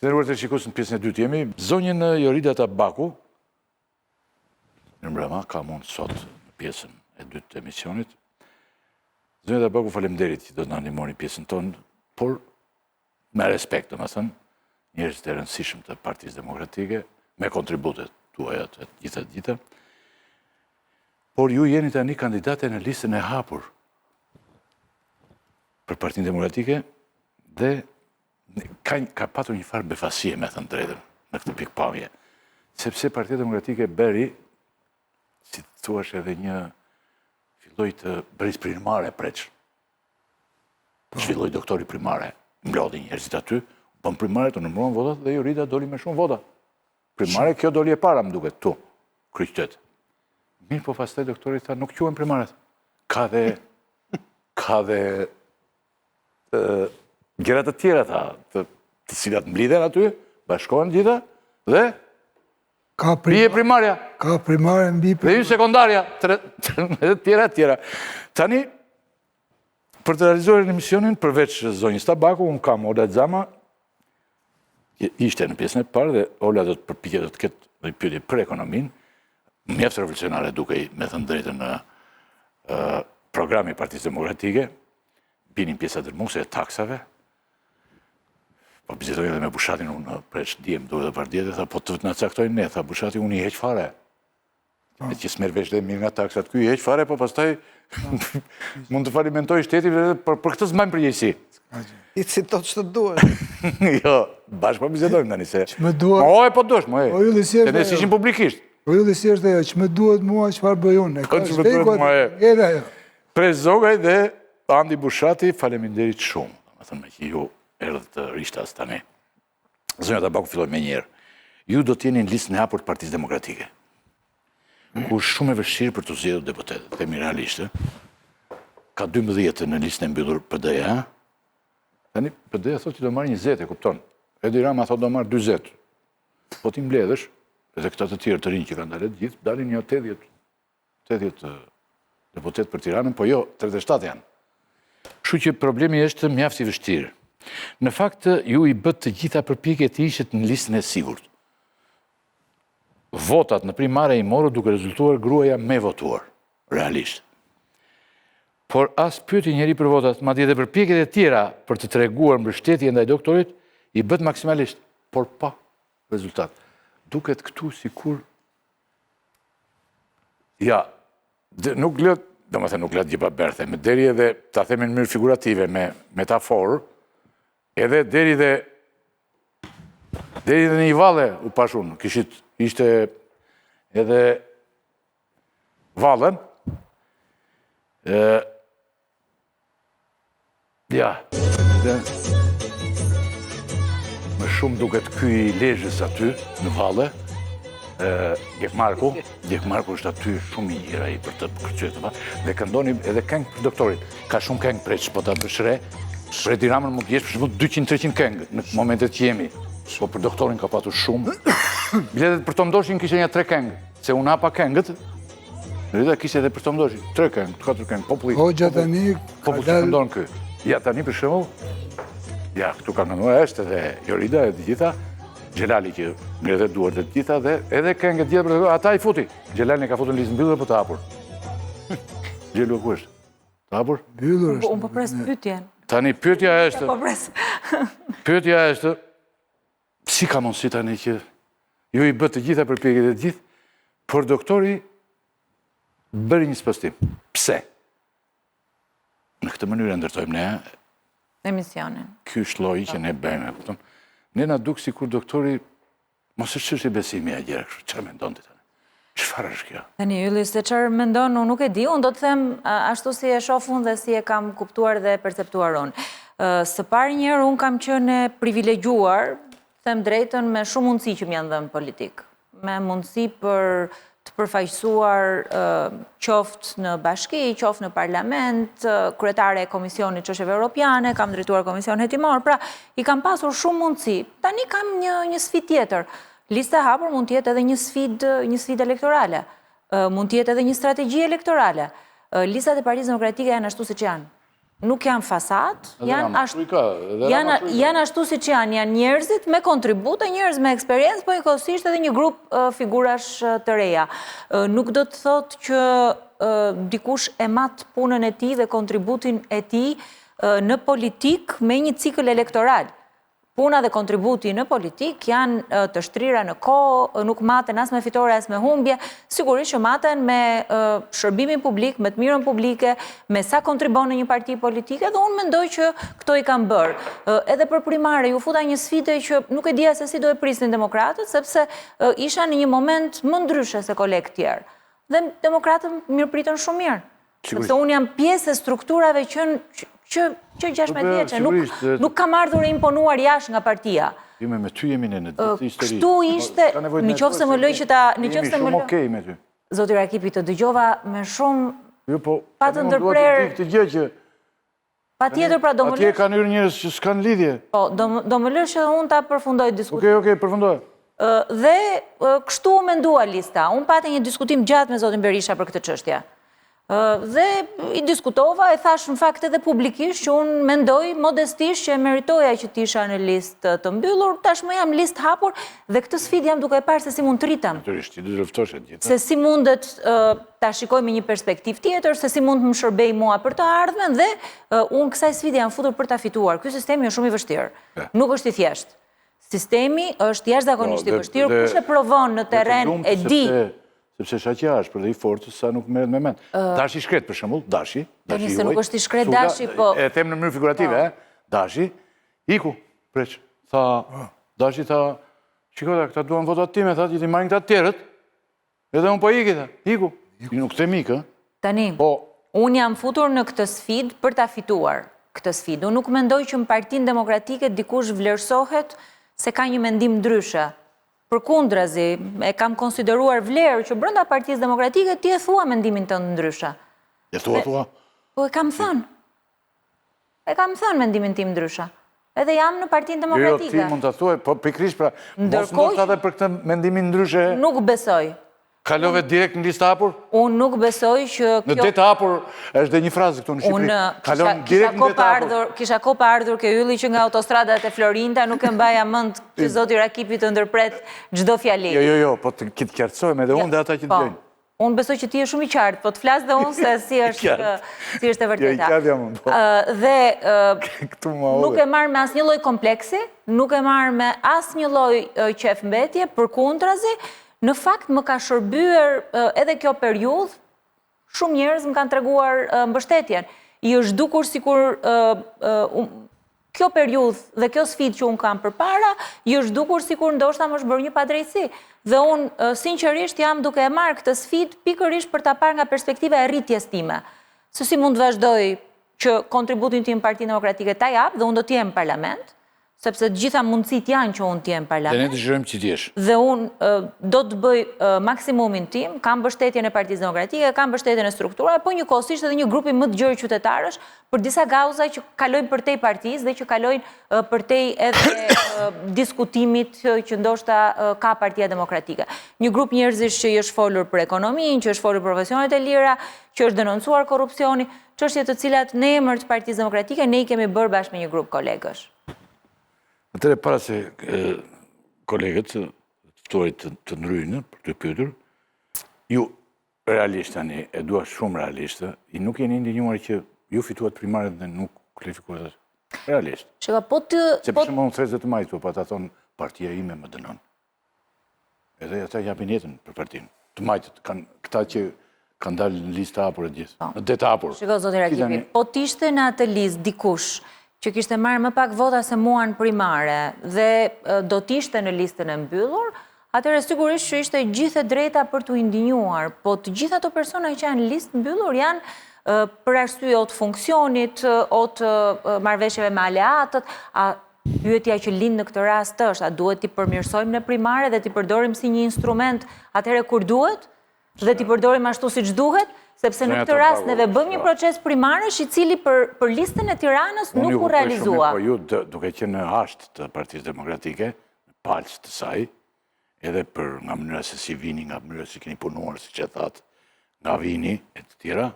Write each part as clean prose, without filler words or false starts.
Të nderuar televizionistë në pjesën e dytë jemi. Zonjën Jorida Tabaku, mirëmbrëma, ka mund sot në pjesën e dytë të emisionit. Zonja Tabaku, faleminderit që do të na ndihmoni pjesën tonë, por me respekt, domethënë, njerëz të rëndësishëm të Partisë Demokratike, me kontributet tuaja të gjitha. Por ju jeni tani kandidate në listën e hapur për Partinë Demokratike dhe ka patur një farë befasie, me thënë drejtën, në këtë pikpamje. Sepse Partia Demokratike bëri, si të thuash edhe një filloj të bëris primare preç. Filloj doktori primare, mblodhi njerëzit aty, pën primare të numëruan votat dhe Jorida doli me shumë vota. Primare, kjo doli e para, më duket, tu, kryqëtet. Mirë, po pastaj doktori tha, nuk quhen primaret. Ka dhe gjërat të tjera, të cilat mblidhen aty, bashkohen gjitha, dhe bie primarja. Ka primare mbi dhe një sekundarja, dhe tjera. Tani, për të realizuar në emisionin, përveç zonjës Tabaku, unë kam Ola Xama, ishte në pjesën e parë, dhe Ola do të përpiqet të ketë një pyetje për ekonominë, mjaft revolucionare duke me thënë drejtën në programi i Partisë Demokratike, binin pjesa dërmuese e taksave. Po bisedoj edhe me Bushatin, unë preç diem duhet të parë dhe tha, po të na caktojnë ne, tha Bushati, unë i heq fare. E që s'merr vesh dhe mirë nga taksat, ky i heq fare, po pastaj mund të falimentoj shtetin dhe për këtë s'mbajmë përgjegjësi. I si tot që të duhet. Jo, bashkë po bisedojmë tani se. Ç'më duhet. O, po dush, mo. Se ne s'ishim publikisht. Po ju dhe si është ajo, ç'më duhet mua, çfarë bëj unë? Po ç'më duhet mua. Edhe ajo. Pres Zogaj dhe Andi Bushati, faleminderit shumë. Domethënë me që ju erdhët të rishtas tani. Zonja Tabaku, filloj me njerë. Ju do t'jeni në listën e hapur të Partisë Demokratike. Ku është shumë e vështirë për të zgjedhur deputet, themi realisht. Ka 12 në listën e mbyllur PD-ja. Tani PD-ja thotë që do marrë 20, e kupton. Edi Rama thotë do marrë 40. Po ti mbledhësh, edhe këta të tjerë të rinj që kanë dalë të gjithë, dalin një 80 deputet për Tiranën, po jo, 37 janë. Kështu që problemi është mjaft i vështirë. Në fakt, ju i bët të gjitha përpjekjet të ishit në listën e sigurt. Votat në primare i morë duke rezultuar gruaja me votuar, realisht. Por as pyeti njeri për votat, madje edhe përpjekjet e tjera për të treguar mbështetje ndaj doktorit, i bët maksimalisht, por pa rezultat. Duket këtu sikur ja, nuk lët, do më the nuk lët gjipa berthe, me deri edhe, ta themi në mënyrë figurative, me metaforë, edhe deri dhe një valle u pashun, ishte edhe vallen, ja, më shumë duket ky i Lezhës aty, në valle, Gjekmarku është aty shumë i njëra i për të kërcyetë, dhe këndoni edhe këngë për doktorit. Ka shumë këngë preç, po ta bëshre, Fredi Ramën mund t'jesh për shumë 200-300 këngë në momentet që jemi. Po për doktorin ka patur shumë. Biletet për Tom Doshin kishe një 3 këngë, se unë hapa këngët, Rida kishe edhe për Tom Doshin, 3 këngë, 4 këngë, populli. Hoxha tani ka dalë. Ja, tani për shembull, ja, këtu ka kënduar është edhe Jorida e të gjitha, Xhelali që ngredhet duart e të gjitha dhe edhe këngët gjitha për ata i futi. Xhelali ka futur në listë mbyllur për të hapur. Xhelu ku është? Të hapur? Mbyllur është. Unë po pres pyetjen. Tani pyetja është. Po pres. Pyetja është, si ka mundësi tani që ju i bët të gjitha përpjekjet e të gjithë, por doktori bëri një spostim. Pse? Në këtë mënyrë ndërtojmë ne emisionin. Ky është lloji që ne bëjmë, kupton? Ne na duk sikur doktori mos është çështje besimi a gjëra kështu. Çfarë mendon ti tani? Çfarë është kjo? Tani Ylli, se çfarë mendon unë nuk e di, unë do të them ashtu si e shoh unë dhe si e kam kuptuar dhe perceptuar unë. Së pari njerë unë kam qenë privilegjuar, them drejtën, me shumë mundësi që më janë dhënë politik. Me mundësi për të përfaqësuar qoftë në bashki, qoftë në parlament, kryetare e Komisionit Çështjeve Europiane, kam drejtuar Komision Hetimor, pra i kam pasur shumë mundësi. Tani kam një sfidë tjetër. Lista e hapur mund të jetë edhe një sfidë elektorale, mund të jetë edhe një strategji elektorale. Listat e Partisë Demokratike janë ashtu siç janë. nuk janë fasad, janë ashtu si që janë njerëzit me kontribute, njerëz me eksperiencë, po njëkohësisht edhe një grup figurash të reja. Nuk do të thotë që dikush e matë punën e ti dhe kontributin e ti në politik me një cikël elektoral. Puna dhe kontributi në politik janë të shtrira në kohë, nuk maten as me fitore as me humbje, sigurisht që maten me shërbimin publik, me të mirën publike, me sa kontribon në një parti politike, dhe unë mendoj që këto i kam bërë. Edhe për primare, ju futa një sfide që nuk e dija se si do e prisnin demokratët, sepse isha në një moment më ndryshe se kolegë tjerë. Dhe demokratët mirë pritën shumë mirë. Sepse unë jam pjesë e strukturave që 16 vjeçe, nuk kam ardhur e imponuar jashtë nga partia. Ime me ty jemi në ditë histori. Kështu ishte, në qoftë se më loj që ta... Jemi shumë okej me ty. Zoti Rakipi, të dëgjova me shumë... Jo, po, pa të ndërprer... Të gjë që... Pa tjetër, pra do më lësh... Atje ka njërë njërës që s'kanë lidhje. Po, do më lësh edhe unë ta përfundoj diskutim. Okej, përfundoj. Dhe kështu mendua lista. Unë pati një diskutim gjatë me zotin Berisha për këtë çështje. Dhe i diskutova, e thash në fakt edhe publikisht që unë mendoj modestisht që e meritoja që t'isha në listë të mbyllur, tashmë jam listë hapur dhe këtë sfidë jam duke e parë se si mund të rritem. Natyrisht, ti do të luftosh atje. Se si mundet ta shikoj me një perspektiv tjetër, se si mund të më shërbej mua për të ardhmen dhe unë kësaj sfide jam futur për ta fituar. Ky sistemi është shumë i vështirë. Nuk është i thjeshtë. Sistemi është jashtëzakonisht i vështirë, kush e provon në terren e di. Sepse shaqja është për dhe i fortës sa nuk merret me mend. Dashi shkret për shembull, Dashi. Tani se nuk është i shkret Dashi, po... E them në mënyrë figurative, Dashi, iku, preç. Dashi tha, shikoj, këta duan votat time, tha, ti marrin këta të tjerët, edhe unë po iki, tha, iku. Nuk them ikë, Tani, unë jam futur në këtë sfidë për ta fituar këtë sfidë. Unë nuk mendoj që në Partinë Demokratike dikush vlerësohet se ka një mendim ndryshe. Përkundrazi, e kam konsideruar vlerë që brenda Partisë Demokratike ti e thua mendimin tënd ndryshe. E thua? Po e kam thënë. E kam thënë mendimin tim ndryshe. Edhe jam në Partinë Demokratike. Jo, ti mund të thuaj, po pikrisht pra, mos ndoshta edhe për këtë mendimin ndryshe. Nuk besoj. Kalove direkt në listë hapur? Unë nuk besoj që kjo... Në det hapur, është dhe një frazë këtu në Shqipëri. Kalon direkt në det hapur. Kisha ko pa ardhur ke ylli që nga autostradat e Florinda, nuk e mbaja mend që zoti Rakipi të ndërpret çdo fjali. Jo, po të kitë qartësojmë edhe unë dhe ata që të dëgjojnë. Unë besoj që ti je shumë i qartë, po të flas dhe unë se si është e vërteta. Jo, i qartë jam unë. Dhe nuk e marr me asnjë lloj kompleksi, nuk e marr me asnjë lloj qefmbetje, përkundrazi. Në fakt, më ka shërbyer edhe kjo periudhë, shumë njerëz më kanë treguar mbështetjen. I është dukur sikur kjo periudhë dhe kjo sfidë që unë kam përpara, i është dukur sikur ndoshta më është bërë një padrejtësi. Dhe unë, sinqerisht, jam duke e marrë këtë sfidë pikërisht për ta parë nga perspektiva e rritjes time. Se si mund të vazhdoj që kontributin tim Partinë Demokratike ta jap dhe unë do të jem në parlament, sepse të gjitha mundësit janë që unë t'jem parlament. Dhe ne të shërëm që t'jesh. Dhe unë do të bëj maksimumin tim, kam mbështetjen e Partisë Demokratike, kam mbështetjen e struktura, po njëkohësisht edhe një grupi më të gjerë qytetarësh për disa gauza që kalojnë përtej partisë dhe që kalojnë përtej edhe diskutimit që ndoshta ka Partia Demokratike. Një grup njerëzish që është folur për ekonominë, që është folur për profesionet e lira, që është denoncuar korrupsioni, çështje të cilat në emër të Partisë Demokratike ne i kemi bërë bashkë me një grup kolegësh. Atëre, para se kolegët të ftuarit të ndryjnë për të pyetur, ju realisht tani, e dua shumë realisht, i nuk jeni ndinjuar që ju fituat primaret dhe nuk kvalifikuat realisht. Shka, po të... Se për shumë thresët të majtë, po ta thonë, partia ime më dënon. Edhe ata japin jetën për partinë. Të majtët, këta që kanë dalë në listë hapur e gjithë, në det hapur. Shka, zoti Rakipi, po t'ishte në atë listë dikush që kishte marrë më pak vota se mua në primare dhe do t'ishte në listën e mbyllur, atëre sigurisht që ishte gjithë e drejta për t'u indinjuar, po të gjitha ato persona që janë në listë mbyllur janë për arsye o të funksionit, o të marrëveshjeve me aleatët, a pyetja që lind në këtë rast është, a duhet t'i përmirësojmë në primare dhe t'i përdorim si një instrument atëre kur duhet, dhe t'i përdorim ashtu si që duhet, sepse në këtë rast neve bëm një proces primarësh i cili për listën e Tiranës nuk u realizua. Po ju duke qenë në hasht të Partisë Demokratike, në palës të saj, edhe për nga mënyra se si vini, nga mënyra se keni punuar, si që thatë, nga vini e të tjera,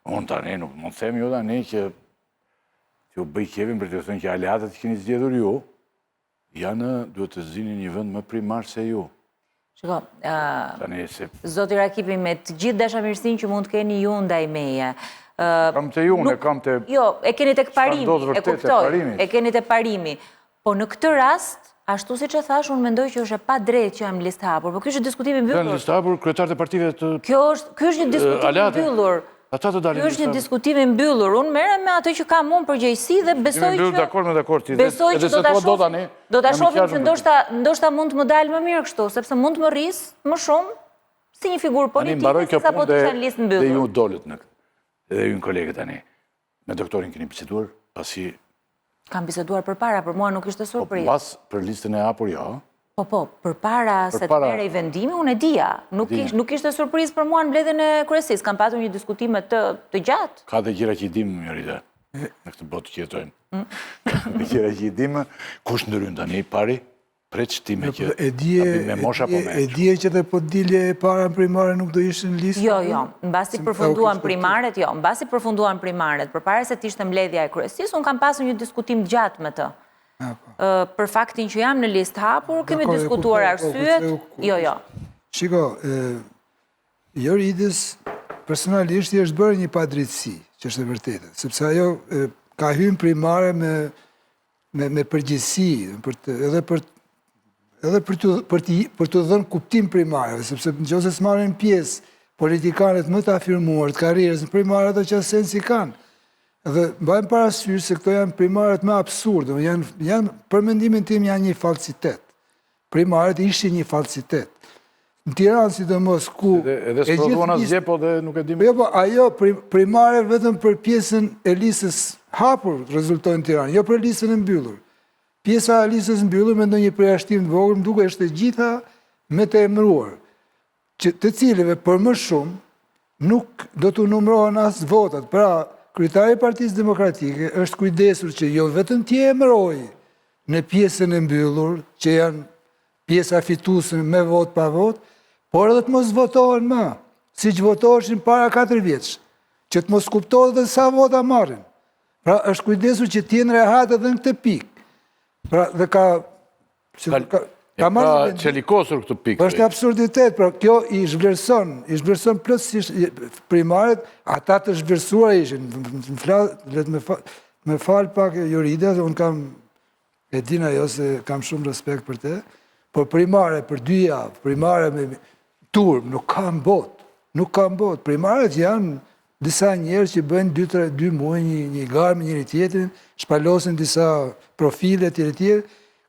Unë tani nuk mund të them ju tani që ju bëj kevin për të thënë që aleatët që keni zgjedhur ju, janë duhet të zgjinin një vend më primar se ju. Shiko, Tani se Zoti Rakipi, me të gjithë dashamirësinë që mund të keni ju ndaj meje. kam të ju, ne kam të... Jo, e keni tek parimi, ndodh vërtet e te kuptoj, parimi. e keni te parimi. Po në këtë rast, ashtu siç e thash, unë mendoj që është e padrejtë që jam listë hapur, por ky është diskutimi i Janë mbyllur. listë hapur kryetarët e partive të... Ky është një diskutim i aleate. mbyllur. Ata të dalin Ky është një diskutim i mbyllur. Unë merrem me atë që kam unë përgjegjësi dhe besoj që besoj që do ta shohim që ndoshta mund të më dalë më mirë kështu, sepse mund të më rris më shumë si një figurë politike se sa po të isha në listë Dhe mbyllur. ju dolët në këtë. Edhe ju në kolegë tani. Me doktorin keni biseduar, pasi... Kam biseduar përpara, për mua nuk ishte surprizë. Pas për listën e hapur, ja. Po, përpara se të merrej vendimi, unë e dija. Nuk ishte surprizë për mua në mbledhjen e kryesisë. Kam patur një diskutime të gjatë. Ka dhe gjëra që i dim, Jorida, në këtë botë që jetojmë. Ka dhe gjëra që i dim, kush ndëryn tani, pari, pret shtime që me mosha po me. E dje që dhe po dilje e para në primare nuk do ishte në listë? Jo, mbasi përfunduan primaret, mbasi përfunduan primaret, përpara se të ishte mbledhja e kryesisë, unë kam pasur një diskutim gjatë me të. Për faktin që jam në listë hapur, kemi diskutuar arsyet. Jo. Shiko, Joridës personalisht i është bërë një padrejtësi, që është e vërtetë, sepse ajo ka hyrë primare me përgjegjësi, edhe për të dhënë kuptim primarëve, sepse nëse s'marrin pjesë politikanët më të afirmuar të karrierës në primare, ato që sensi kanë. Dhe mbajmë parasysh se këto janë primarët më absurde, për mendimin tim janë një falsitet. Primarët ishin një falsitet. Në Tiranë, sidomos ku... Edhe s'prodhuan asgjë, po dhe nuk e dim... Jo, po ajo primare vetëm për pjesën e listës hapur rezultojnë në Tiranë, jo për listën e mbyllur. Pjesa e listës mbyllur me ndonjë përjashtim të vogël, më duket është e gjitha me të emëruar, të cilëve për më shumë nuk do të numërohen as votat. Pra, kryetari i Partisë Demokratike është kujdesur që jo vetëm t'i emërojë në pjesën e mbyllur, që janë pjesa fituese me vot pa vot, por edhe të mos votohen më, si që votoheshin para 4 vjeç, që të mos kuptohet dhe sa vota marrin. Pra, është kujdesur që t'jenë rehat edhe në këtë pikë. Pra, dhe ka marrë qelikosur këtë pikë. është absurditet, pra kjo i zhvlerëson plotësisht primarët, ata të zhvlerësuar ishin. Me fal pak Jorida, unë kam e din ajo se kam shumë respekt për te, por primare për 2 javë, primare me turm, nuk kam bot. Primarët janë disa njerëz që bëjnë 2 muaj një garë me njëri tjetrin, shpalosin disa profile tjerë,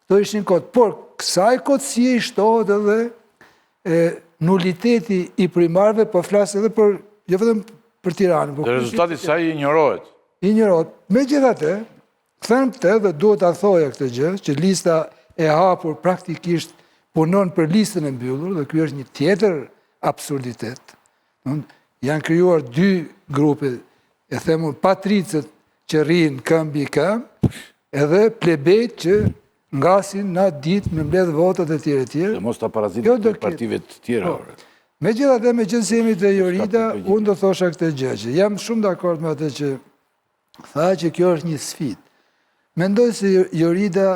këto ishin kot. Por kësaj kotësie i shtohet edhe nuliteti i primarëve, po flasë edhe për, jo vetëm për Tiranën. Dhe rezultati saj i injorohet. Megjithatë, them këtë dhe duhet ta thoja këtë gjë, që lista e hapur praktikisht punon për listën e mbyllur, dhe ky është një tjetër absurditet. Janë krijuar 2 grupe, e themur patricët që rrinë këmb i këmb, edhe plebejt që ngasin natë ditë me mbledh votat e tjere. Dhe mos ta parazitë të partive të tjera. Megjithatë, me qenë se jemi te Jorida, unë do thosha këtë gjë, që jam shumë dakord me atë që tha që kjo është një sfidë. Mendoj se Jorida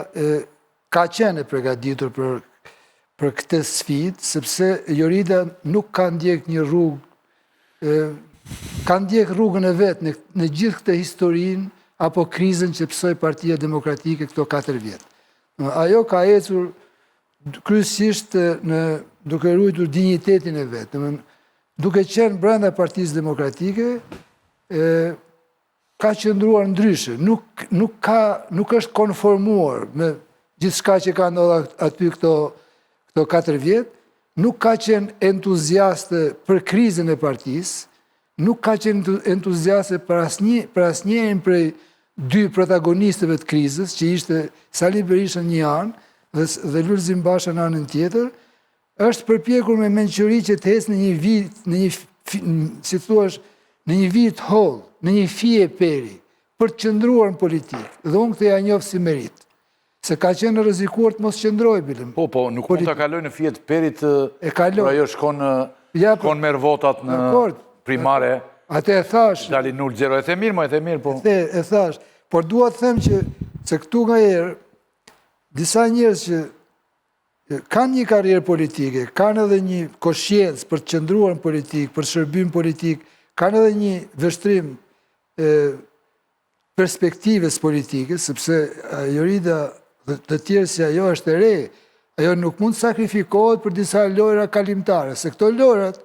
ka qenë e përgatitur për këtë sfidë, sepse Jorida nuk ka ndjek një rrugë, ka ndjek rrugën e vetë në gjithë këtë historinë apo krizën që pësoi Partia Demokratike këto 4 vjetë. Ajo ka ecur kryesisht duke ruajtur dinjitetin e vetë. Duke qenë brenda Partisë Demokratike, ka qëndruar ndryshe, nuk është konformuar me gjithçka që ka ndodhur aty këto 4 vjetë, nuk ka qenë entuziaste për krizën e partisë, nuk ka qenë entuziaste për asnjërin prej 2 protagonistëve të krizës, që ishte Sali Berisha një anë dhe Lulzim Basha në anën tjetër, është përpjekur me mençuri që të ecë në një vit holl, në një fije peri, për të qëndruar në politikë. Dhe unë këtë ja njoh si merit. Se ka qenë rrezikuar të mos qëndrojë bilëm. Po, nuk mund ta kaloj në fije të perit, kur ajo shkon merr votat në primare. Atë e thash, Dali 0-0, e the mirë, po. e thash, por dua të them që se këtu nga herë, disa njerëz që kanë një karrierë politike, kanë edhe një koshiencë për të qëndruar në politikë, për shërbim politik, kanë edhe një vështrim perspektives politike, sepse Jorida dhe të tjerë si ajo është e re, ajo nuk mund sakrifikohet për disa lojra kalimtare, se këto lojrat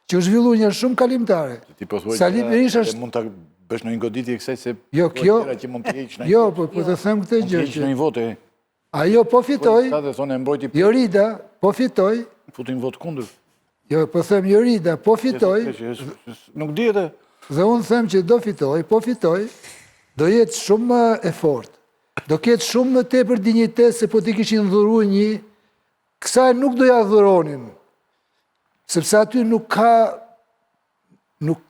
që u zhvillu një shumë kalimtare. Ti po thuaj Sali Berisha që mund ta bësh në një goditje kësaj se Jo, kjo, që mund të heqësh në jo, po të them këtë gjë. në një votë. Ajo po fitoj, Sa dhe thonë e mbrojti Jorida po fitoj, futin votë kundër. jo, po them Jorida po fitoj, Nuk dihet e. dhe unë them që do fitoj, po fitoj, do jetë shumë e fortë. Do ketë shumë më tepër dinjitet se po t'i kishin dhuru një, kësaj nuk do ja dhuronin, sepse aty nuk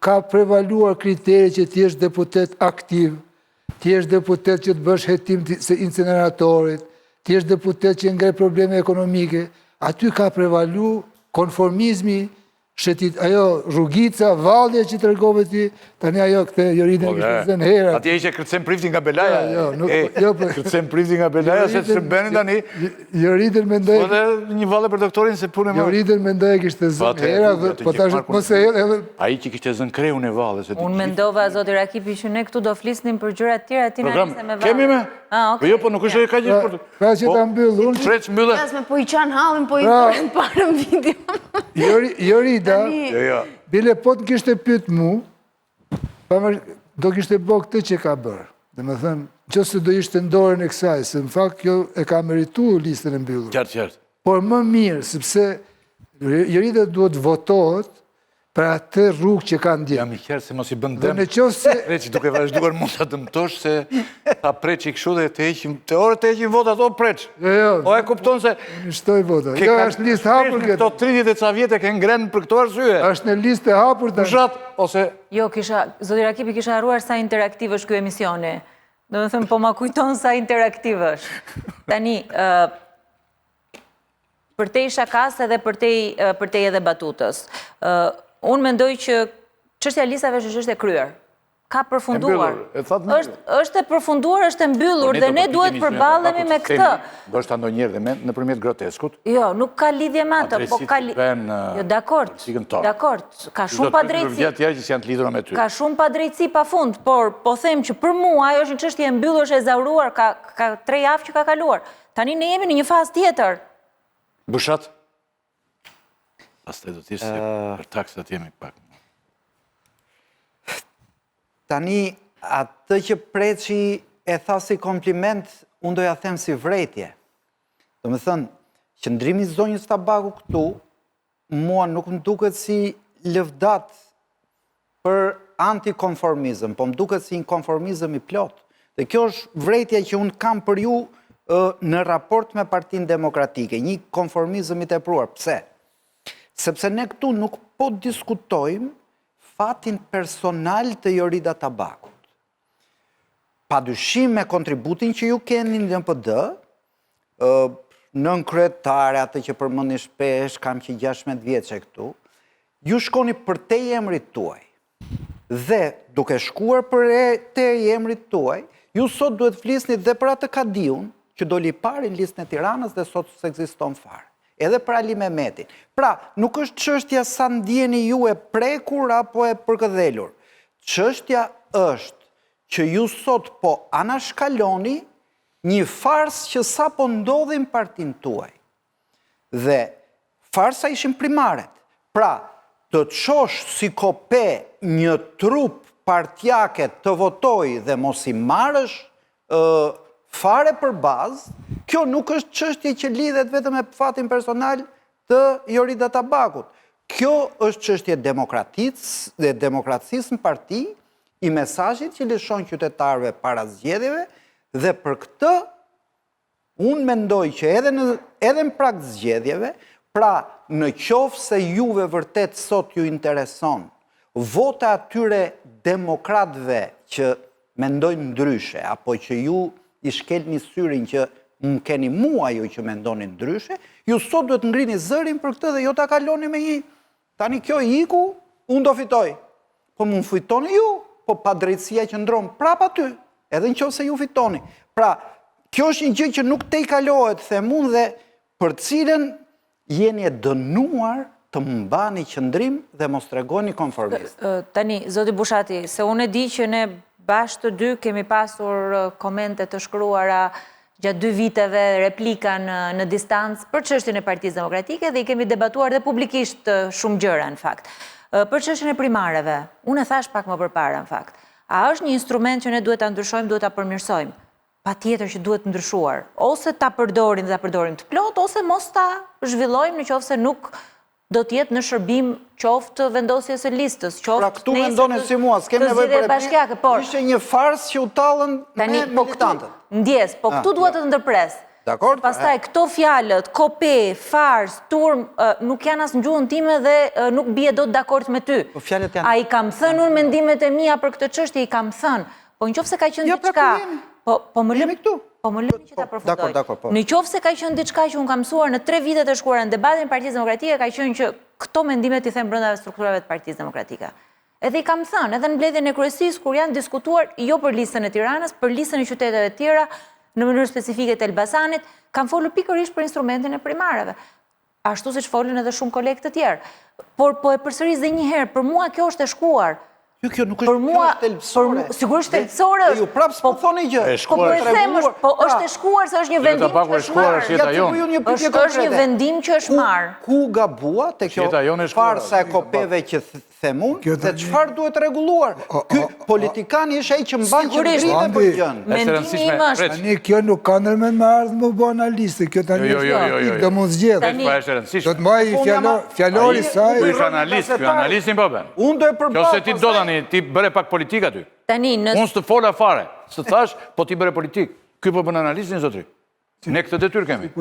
ka prevaluar kriteri që ti është deputet aktiv, ti është deputet që të bësh hetim të incineratorit, ti është deputet që ngre probleme ekonomike, aty ka prevalu konformizmi, ajo rrugica, vallja që të rregove ti, tani ajo këte Joridën kishtë zënë hera. Atje ishe kërcem prifti nga Belaja. Kërcem prifti nga Belaja, se të shërbenin tani. Joridën mendoj... Po dhe një valle për doktorin se punë e marë. Joridën mendoj kishtë zënë hera, po ta shëtë mos e edhe... A i që kishtë zënë kreun e valle. Unë mendova, zoti Rakipi, që ne këtu do flisnim për gjëra të tjera, ti na nise me valle. Kemi me? Po jo, po nuk është e ka gjithë për të... Pra që ta mbyllë, unë... Freq mbyllë. Po i qanë halin, po i bërën parën video. Jorida, bile po të kishte pyet mu, do kishte bo këtë që ka bërë. Dhe me thënë, që se do ishte ndorën e kësaj, se në fakt kjo e ka meritu listën e mbyllur. Qartë. Por më mirë, sepse Jorida duhet votohet për atë rrugë që ka ndjenë. Jam i kjerë se mos i bëndem. Dhe në qofë se... Preqi duke vazhduar mund të dëmtosh se ta preqi këshu dhe të heqim, të orë të heqim votat, o preq. O e kupton se... Në shtoj votat. Jo, është listë hapur këtë. Këto 30 e ca vjetë e ke ngrenë për këto arsye. është në listë hapur të... Pushat, ose... Jo, zoti Rakipi kisha harruar sa interaktiv është kjo emisioni. Do të thëmë, po ma kujton sa interaktiv është. Tani, për te i shakas edhe për te edhe batutës. Unë mendoj që çështja e listave është çështje e kryer. Ka përfunduar. Është e përfunduar, është e mbyllur dhe ne duhet përballemi me këtë. Do është ndonjëherë dhe nëpërmjet groteskut. Jo, nuk ka lidhje me atë, po ka Jo, dakord. Ka shumë padrejtësi. Ka shumë padrejtësi pafund, por po them që për mua ajo është një çështje e mbyllur, është e zauruar, ka 3 javë që ka kaluar. Tani ne jemi në një fazë tjetër. Bushat? Pastaj do t'ishtë se për taksat jemi pak. Tani, atë që Preçi e tha si kompliment, unë doja them si vretje. Do me thënë, qëndrimi zonjës Tabaku këtu, mua nuk më duket si lëvdat për antikonformizëm, po më duket si një konformizëm i plot. Dhe kjo është vretja që unë kam për ju në raport me Partinë Demokratike, një konformizëm i tepruar. Pse? Sepse ne këtu nuk po diskutojmë fatin personal të Jorida Tabakut. Pa dyshim me kontributin që ju keni në NPD, nën kryetare, atë që përmendni shpesh, kam që 16 vjeçe këtu, ju shkoni për te i emrit tuaj. Dhe duke shkuar për te i emrit tuaj, ju sot duhet flisni dhe për atë Kadiun, që doli parë në listën e Tiranës dhe sot s'ekziston fare. Edhe për Ali Mehmetin. Pra, nuk është çështja sa ndjeni ju e prekur apo e përkëdhelur. Çështja është që ju sot po anashkaloni një fars që sa po ndodhin partinë tuaj. Dhe farsa ishin primaret. Pra, të çosh si kope një trup partjake të votoj dhe mos i marrësh fare për bazë, kjo nuk është çështje që lidhet vetëm me fatin personal të Jorida Tabakut. Kjo është çështje demokracisë në parti, i mesazhit që lëshon qytetarëve para zgjedhjeve, dhe për këtë unë mendoj që edhe në prag të zgjedhjeve, pra në qoftë se juve vërtet sot ju intereson vota atyre demokratëve që mendojnë ndryshe, apo që ju i shkelni syrin që më keni mua ju që mendoni ndryshe, ju sot duhet ngrini zërin për këtë dhe jo ta kaloni me një. Tani kjo iku, unë do fitoj. po mund fitoni ju, po pa drejtësia që ndronë prap aty, edhe në qoftë se ju fitoni. Pra, kjo është një gjë që nuk te i kalohet, themun, dhe për cilën jeni e dënuar të mbani qëndrim dhe mos tregoni konformist. Tani, zoti Bushati, se unë e di që ne bashkë të dy kemi pasur komente të shkruara gjatë 2 viteve, replika në distancë për çështjen e Partisë Demokratike dhe i kemi debatuar dhe publikisht shumë gjëra në fakt. Për çështjen e primareve, unë e thash pak më përpara në fakt. A është një instrument që ne duhet ta ndryshojmë, duhet ta përmirësojmë? Patjetër që duhet ndryshuar. Ose ta përdorim dhe ta përdorim të plot, ose mos ta zhvillojmë nëse nuk do t'jetë në shërbim qoftë vendosjes së listës, qoftë pra këtu mendoni si mua, s'kem nevojë për bashkiake, por ishte një farsë që u tallën me militantët. Ndjes, po këtu duhet të ndërpres. Dakor? Pastaj këto fjalët, kope, fars, turm, nuk janë as në gjuhën time dhe nuk bie dot dakord me ty. Po fjalët janë. A i kam thënë unë mendimet e mia për këtë çështje, i kam thënë. Po nëse ka qenë diçka, po më lëmi këtu. Po më lëmi që ta përfundoj. Dakor. Në qoftë se ka qenë diçka që unë kam mësuar në 3 vitet e shkuara në debatin e Partisë Demokratike, ka qenë që këto mendimet i them brenda strukturave të Partisë Demokratike. Edhe i kam thënë, edhe në mbledhjen e kryesisë kur janë diskutuar jo për listën e Tiranës, për listën e qyteteve të tjera, në mënyrë specifike të Elbasanit, kam folur pikërisht për instrumentin e primareve. Ashtu siç folën edhe shumë kolegë të tjerë. Por po e përsëris edhe një herë, për mua kjo është e shkuar. Kjo nuk është thelbësore. Sigurisht thelbësore është. Ju prapë s'po thoni gjë. Po e them, po është e shkuar se është një vendim që është marrë. Është një vendim që është marrë. Ku gabua te kjo farsa e kopeve që themun, dhe çfarë duhet rregulluar? Ky politikani është ai që mban qendrimin për gjën. Mendimi im është. Tani kjo nuk ka ndërmend me ardhmë më bë analistë, kjo tani do mund zgjedh. Do të mbaj fjalori saj. Ky analistin po bën. Unë do e përballoj. Kjo se ti do tani, ti bëre pak politik aty. Tani Unë s'të fola fare, s'të thash, po ti bëre politik. Ky po bën analistin zotri. Ne këtë detyrë kemi.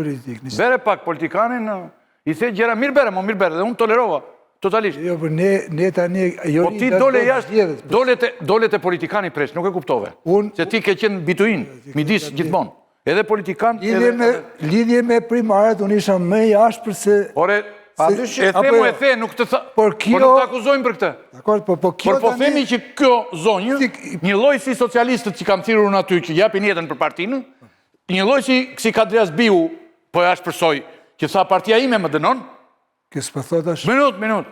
Bëre pak politikanin, i the gjëra mirë bëre, dhe unë tolerova. Totalisht. Jo, për ne tani... Po ti dole jashtë, dole të politikani presh, nuk e kuptove. Se ti ke qenë bituin, midis gjithmonë. Edhe politikan... Lidhje me primarët, unë isha më jashtë përse... Ore, e themu e the, nuk të tha... Por nuk të akuzojmë për këtë. Por po themi që kjo zonjë, një loj si socialistët që kam thirur në aty, që japin jetën për partinë, një loj si Kadrias Biu, po e ashpërsoj, që tha partia ime më dënon. Kësë për thot është... Minut.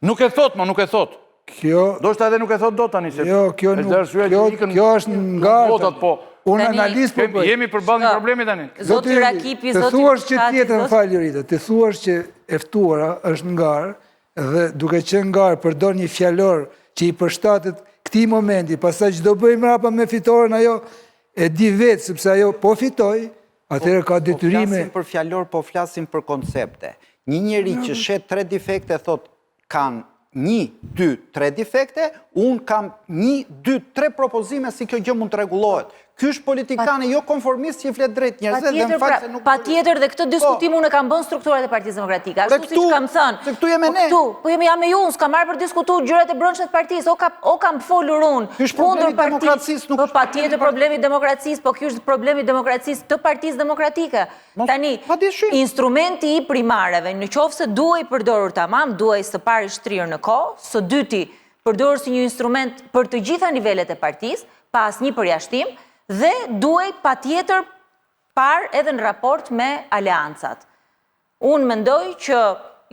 Nuk e thot, nuk e thot. Kjo... Do shta edhe nuk e thot do tani. Jo, kjo është nga... Unë analist për bëj. Jemi përballë një problemi tani. Zoti Rakipi, Të thuash që tjetër në falëritë, të thuash që eftuara është ngarë, dhe duke që ngarë përdor një fjallor që i përshtatet këti momenti, pasaj që do bëjmë rapa me fitoren ajo, e di vetë, sepse ajo po fitoj, atëre ka detyrime... Po flasim për fjallor, po flasim për koncepte. Një njeri që shet 3 defekte, thot kanë 1, 2, 3 defekte, unë kam 1, 2, 3 propozime si kjo gjë mund të rregullohet. Ky është politikani jo konformist që i flet drejt njerëzve dhe në fakt se nuk... Patjetër dhe këtë diskutim unë e kam bën strukturat e Partisë Demokratike. Ashtu siç kam thënë. Se këtu jemi ne. Po jam me ju, s'kam marrë për diskutuar gjërat e brendshme të partisë, o kam folur unë. Ky është problemi i demokracisë, nuk... Po patjetër problemi i demokracisë, po ky është problemi i demokracisë të Partisë Demokratike. Tani, instrumenti i primareve, nëse duhej përdorur tamam, duhej së pari shtrirë në kohë, së dyti përdorur si një instrument për të gjitha nivelet e partisë, pa asnjë përjashtim, dhe duhej patjetër parë edhe në raport me aleancat. Unë mendoj që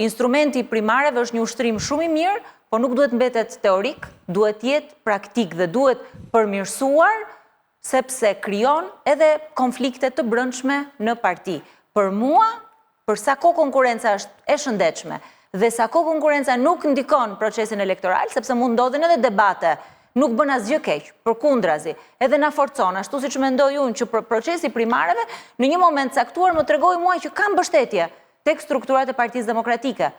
instrumenti primareve është një ushtrim shumë i mirë, po nuk duhet mbetet teorik, duhet jetë praktik dhe duhet përmirësuar, sepse krijon edhe konflikte të brendshme në parti. Për mua, për sa kohë konkurenca është e shëndetshme dhe sa kohë konkurenca nuk ndikon procesin elektoral, sepse mund ndodhin edhe debate, nuk bën asgjë keq, përkundrazi, edhe na forcon, ashtu siç mendoj unë që procesi primareve në një moment caktuar më tregoi mua që ka mbështetje tek strukturat e Partisë Demokratike.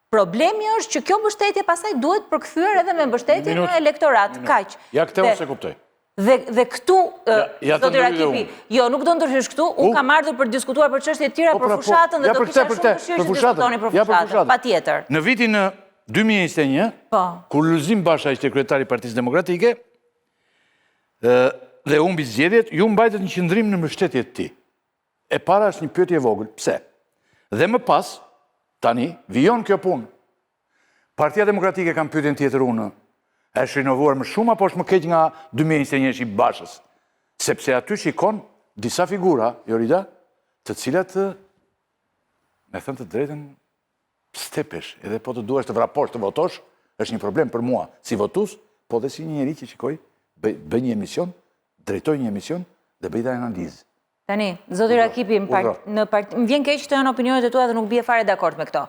Problemi është që kjo mbështetje pastaj duhet përkthyer edhe me mbështetje në elektorat, kaq. Ja këtë ose kuptoj. Dhe këtu, zoti Rakipi, jo, nuk do ndryshesh këtu, unë kam ardhur për diskutuar për çështje të tjera për fushatën dhe do kisha shumë dëshirë që diskutoni për fushatën, patjetër. Në vitin 2021, kur Lulzim Basha ishte kryetari i Partisë Demokratike, dhe humbi zgjedhjet, ju mbajtët një qëndrim në mbështetje të tij. E para është një pyetje e vogël, pse? Dhe më pas, tani, vijon kjo punë. Partia Demokratike kam pyetjen tjetër unë. është rinovuar më shumë apo është më keq nga 2021 i Bashës? Sepse aty shikon disa figura, Jorida, të cilat, me thënë të drejtën, stepesh, edhe po të duash të vraposh, të votosh, është një problem për mua, si votus, po dhe si një njeri që shikoj, bëj një emision, drejtoj një emision dhe bëj dhe analizë. Tani, zoti Rakipi, më vjen keq të janë opinionet e tua dhe nuk bie fare dakord me këto.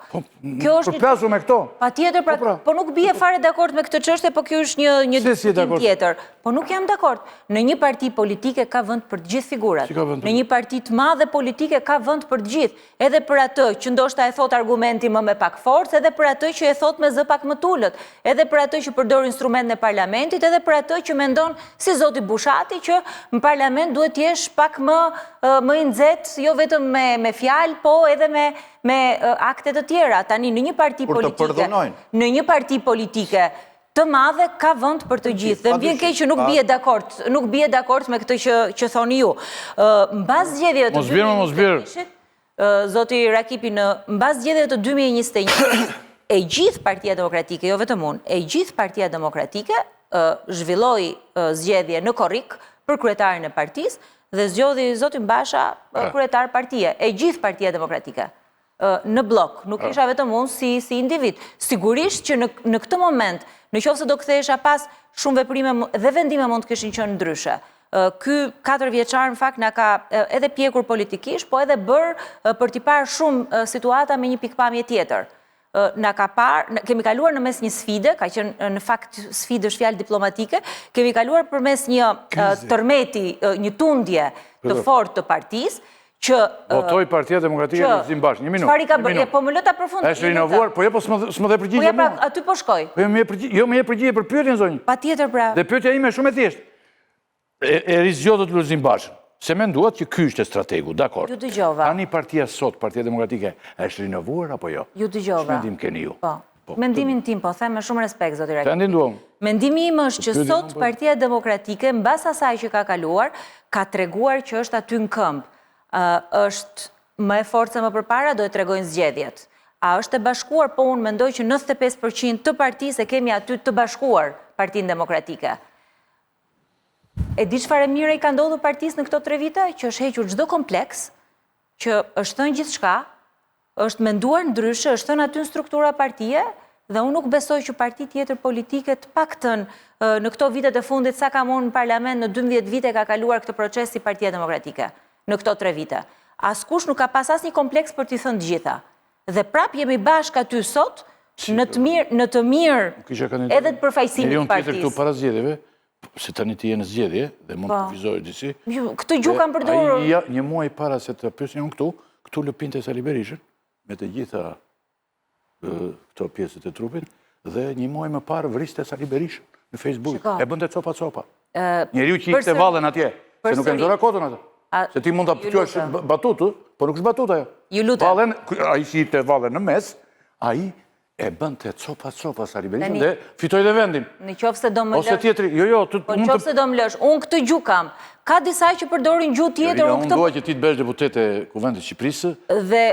Përplasu me këto. Patjetër, po nuk bie fare dakord me këtë çështje, po kjo është një diskutim tjetër. Po nuk jam dakord. Në një parti politike ka vend për të gjithë figurat. Në një parti të madhe politike ka vend për të gjithë, edhe për atë që ndoshta e thot argumenti më me pak forcë, edhe për atë që e thot me zë pak më tulët, edhe për atë që përdor instrument në parlamentit, edhe për atë që mendon si zoti Bushati që në parlament duhet të jesh pak më i nxehtë, jo vetëm me fjalë, po edhe me akte të tjera. Tani në një parti politike të madhe ka vend për të gjithë. Dhe vjen keq që nuk bie dakord me këtë që thoni ju. Mbas zgjedhjeve të 2021, zoti Rakipi, mbas zgjedhjeve të 2021, e gjithë Partia Demokratike, jo vetëm unë, e gjithë Partia Demokratike zhvilloi zgjedhje në korrik për kryetarin e partisë dhe zgjodhi zotin Basha kryetar partie, e gjithë Partia Demokratike. Në blok, nuk isha vetëm unë si individ. Sigurisht që në këtë moment, në qoftë se do kthehesha pas, shumë veprime dhe vendime mund të kishin qenë ndryshe. Ky 4 vjeçar në fakt na ka edhe pjekur politikisht, po edhe bërë për t'i parë shumë situata me një pikpamje tjetër. Kemi kaluar në mes një sfide, ka qenë në fakt sfide është fjalë diplomatike, kemi kaluar përmes një tërmeti, një tundje të fortë të partisë, që... Votoj Partia Demokratike në Lulzim Bashë, një minutë. Çfarë ka bërë? Po më lë ta përfundoj. Është rinovuar, po po s'më dhe përgjigje mua. Po pra, aty po shkoj. Jo më jep përgjigje për pyetjen zonjë. Patjetër pra. Dhe pyetja ime është shumë e thjeshtë. E rizgjodhët Lulzim Bashën. Se menduat që ky ishte strategu, dakor. Ju dëgjova. Tani partia sot, Partia Demokratike, është rinovuar apo jo? Ju dëgjova. Ç'mendim keni ju? Po. Mendimin tim, po, them me shumë respekt, zoti Rakipi. Të nduam. Mendimi im është që sot Partia Demokratike, mbas asaj që ka kaluar, ka treguar që është aty në këmbë. Është më e forca më përpara, do e tregojnë zgjedhjet. A është e bashkuar, po unë mendoj që 95% të partisë e kemi aty të bashkuar Partinë Demokratike. E di çfarë mire i ka ndodhur partisë në këto 3 vite, që është hequr çdo kompleks, që është thënë gjithçka, është menduar ndryshe, është thënë aty në struktura partie, dhe unë nuk besoj që parti tjetër politike të paktën në këto vitet e fundit, sa kam unë në parlament në 12 vite ka kaluar këtë proces si Partia Demokratike, në këto 3 vite. Askush nuk ka pas asnjë kompleks për t'i thënë të gjitha. Dhe prap jemi bashkë aty sot, në të mirë edhe të përfaqësimit të partisë. Këtu para zgjedhjeve, se tani ti je në zgjedhje dhe mund të kufizojë disi. Këtë gjuhë kam përdorur. Një muaj para se të pyesin unë këtu lëpinte Sali Berishën me të gjitha këto pjesët e trupit dhe një muaj më parë vriste Sali Berishën në Facebook. E bënte copa. Njeriu që ishte vallën atje, se nuk e nxora kotën atë. Se ti mund ta quash batutë, po nuk është batuta ajo. Ju lutem. Vallën, ai që ishte vallën në mes, ai e bënte copa Sali Berishën dhe fitoi dhe vendin. Në qoftë se do më lësh. Ose tjetri, jo, po në qoftë se do më lësh, unë këtë gjuhë kam. Ka disa që përdorin gjuhë tjetër. Unë dua që ti të bësh deputete Kuvendit të Shqipërisë,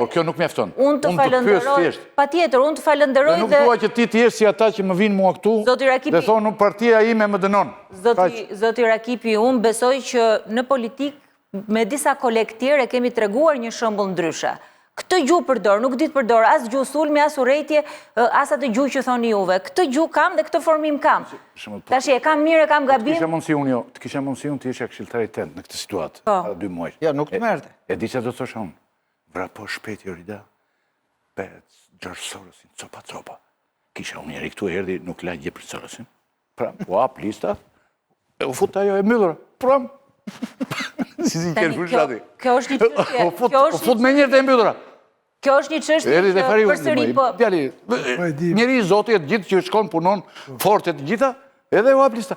por kjo nuk mjafton. Unë të falenderoj. Patjetër, unë të falenderoj dhe... Nuk dua që ti të jesh si ata që më vinë mua këtu dhe thonë partia ime më dënon. Zoti Rakipi, unë besoj që në politikë me disa kolegë tjerë e kemi treguar një shembull ndryshe. Këtë gjuhë përdor, nuk di të përdor as gjuhë sulmi, as urrëtie, as atë gjuhë që thoni juve. Këtë gjuhë kam dhe këtë formim kam. Tash e kam mirë, e kam gabim. Të kisha mundësi unë të isha këshilltari tënd në këtë situatë, para 2 muaj. Ja, nuk të merrte. E di çfarë do të thosh unë. Vrapo shpejt Jorida. George Sorosin, copa. Kisha unë njëri këtu erdhi, nuk la gjë për Sorosin. Pra, u hap lista. U fut ajo e mbyllur. Pram. Si kënë Bushati. Kjo është një çështje. U fut me njërë të mbyllura. Kjo është një çështje që përsëri po. Njëri i Zoti e të gjithë që shkon punon fort e të gjitha, edhe u hap lista.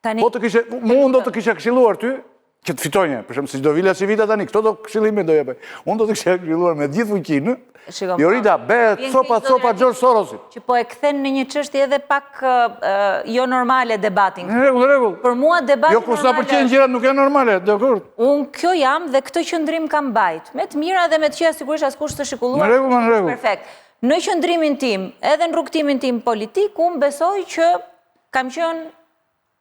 Po të kishe, unë do të kisha këshilluar ty, që të fitonje, për shembull si do Vila Civita tani, këto do këshillime do jepë. Unë do të kisha këshilluar me gjithë fuqinë. Jorida, bëhet copa George Sorosit. Që po e kthen në një çështje edhe pak jo normale debatin. Në rregull. Për mua debati jo kur sa pëlqejnë gjërat nuk janë normale, dakor. Unë kjo jam dhe këtë qëndrim kam mbajt. Me të mira dhe me të këqija sigurisht askush të shikulluar. Në rregull. Perfekt. Në qëndrimin tim, edhe në rrugtimin tim politik, unë besoj që kam qenë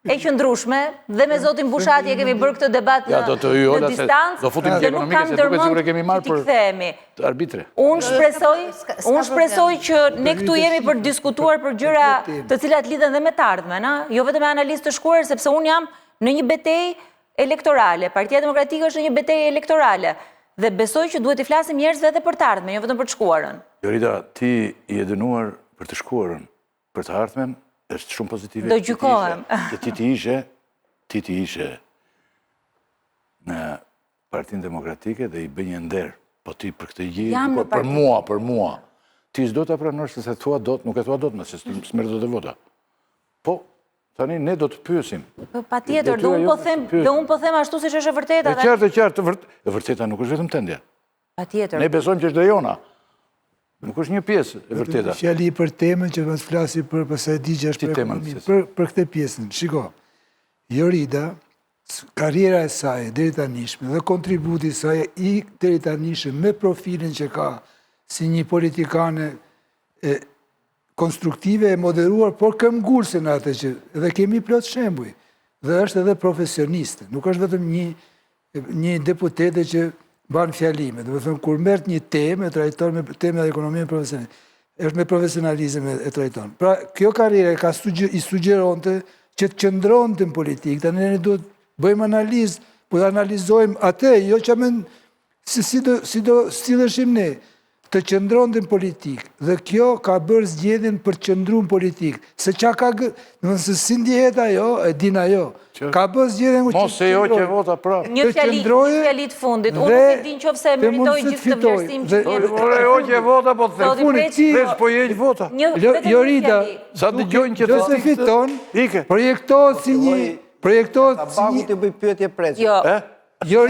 e qëndrueshme dhe me zotin Bushati e kemi bërë këtë debat Ja, do të hyj, Ola, në se distancë do futim dhe nuk kam ekonomike, se duket sikur e kemi dërmend marrë që t'i për- kthehemi. Arbitre. Unë shpresoj që ne këtu jemi për diskutuar për gjëra të cilat lidhen dhe me të ardhmen, jo vetëm me analizë të shkuar, sepse unë jam në një betejë elektorale. Partia Demokratike është në një betejë elektorale dhe besoj që duhet i flasim njerëzve edhe për të ardhmen, jo vetëm për të shkuarën. Jorida, ti i e dënuar për të shkuarën, për të ardhmen, është shumë pozitive. Do gjykohem. Që ti ti ishe në Partinë Demokratike dhe i bëj një nder, po ti për këtë gjë, Jam në për mua, ti s'do ta pranosh se thua dot, nuk e thua dot, se s'merr dot e vota. Po, tani ne do të pyesim. Patjetër, dhe unë po them ashtu siç është e vërteta. E qartë, e vërteta nuk është vetëm tëndja. Patjetër. Ne besojmë që është dhe jona. Nuk është një pjesë e vërteta. Fjali për temën që vas flasi për pasaj digja është për ekonomi. Për këtë pjesën, shiko, Jorida, karriera e saj deri tanishme dhe kontributi saj i deri tanishme me profilin që ka si një politikane konstruktive e moderuar, por këmbgurse në atë që dhe kemi plot shembuj. Dhe është edhe profesioniste. Nuk është vetëm një deputete që banë fjalime. Dhe me thëmë, kur mërët një temë, e trajton me temë dhe ekonomie është me profesionalizm e trajton. Pra, kjo karriere i sugjeronte që të qëndronte në politikë, të ne duhet bëjmë analizë, po të analizojmë atë, jo që amen, si do stilëshim ne, të qëndronte në politikë, dhe kjo ka bërë zgjedhjen për qëndru në politikë, se qa ka nëse si ndjehet ajo, e din ajo, ka bërë zgjedhjen që mos se jo që vota pra. Një fjali të fundit, unë nuk e din qofse e meritoj gjithë të vlerësim që vjetë. Ore jo që vota, po të Zoti thesh po jeq vota. Jorida, Sa dëgjojnë që do se fiton, projektohet si një... Tabaku të bëj pyetje preqë. Jo,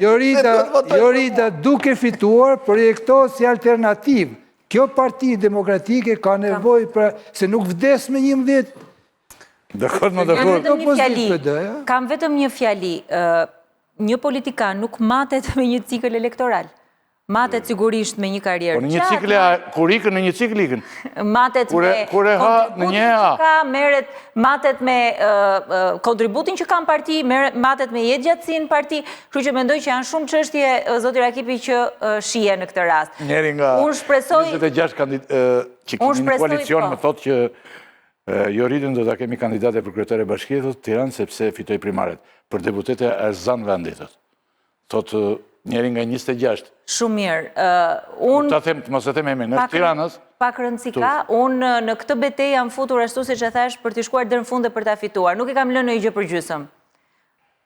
Jorida, duke fituar, projektohet si alternativ. Kjo Parti Demokratike ka nevoj për... se nuk vdes me 11. Kam vetëm një fjali. Një politikan nuk matet me një cikël elektoral. Matet sigurisht me një karierë. Por në një cikël kur ikën, në një cikël ikën. Matet me kontributin që ka, matet me kontributin që ka në parti, matet me jetë gjatësin parti, kështu që mendoj që janë shumë çështje, zoti Rakipi, që shije në këtë rast. Njeri nga 26 që kemi në koalicion më thotë që Joridën do ta kemi kandidate për kryetare bashkie, thotë Tiranë, sepse fitoi primaret. Për deputete është zan vendi, thotë njeri nga 26. Shumë mirë. Ta them, mos e them emrin, në Tiranës. Pak rëndësi ka, unë në këtë betejë jam futur ashtu siç e thash për të shkuar deri në fund dhe për ta fituar. Nuk e kam lënë ndonjë gjë për gjysmë.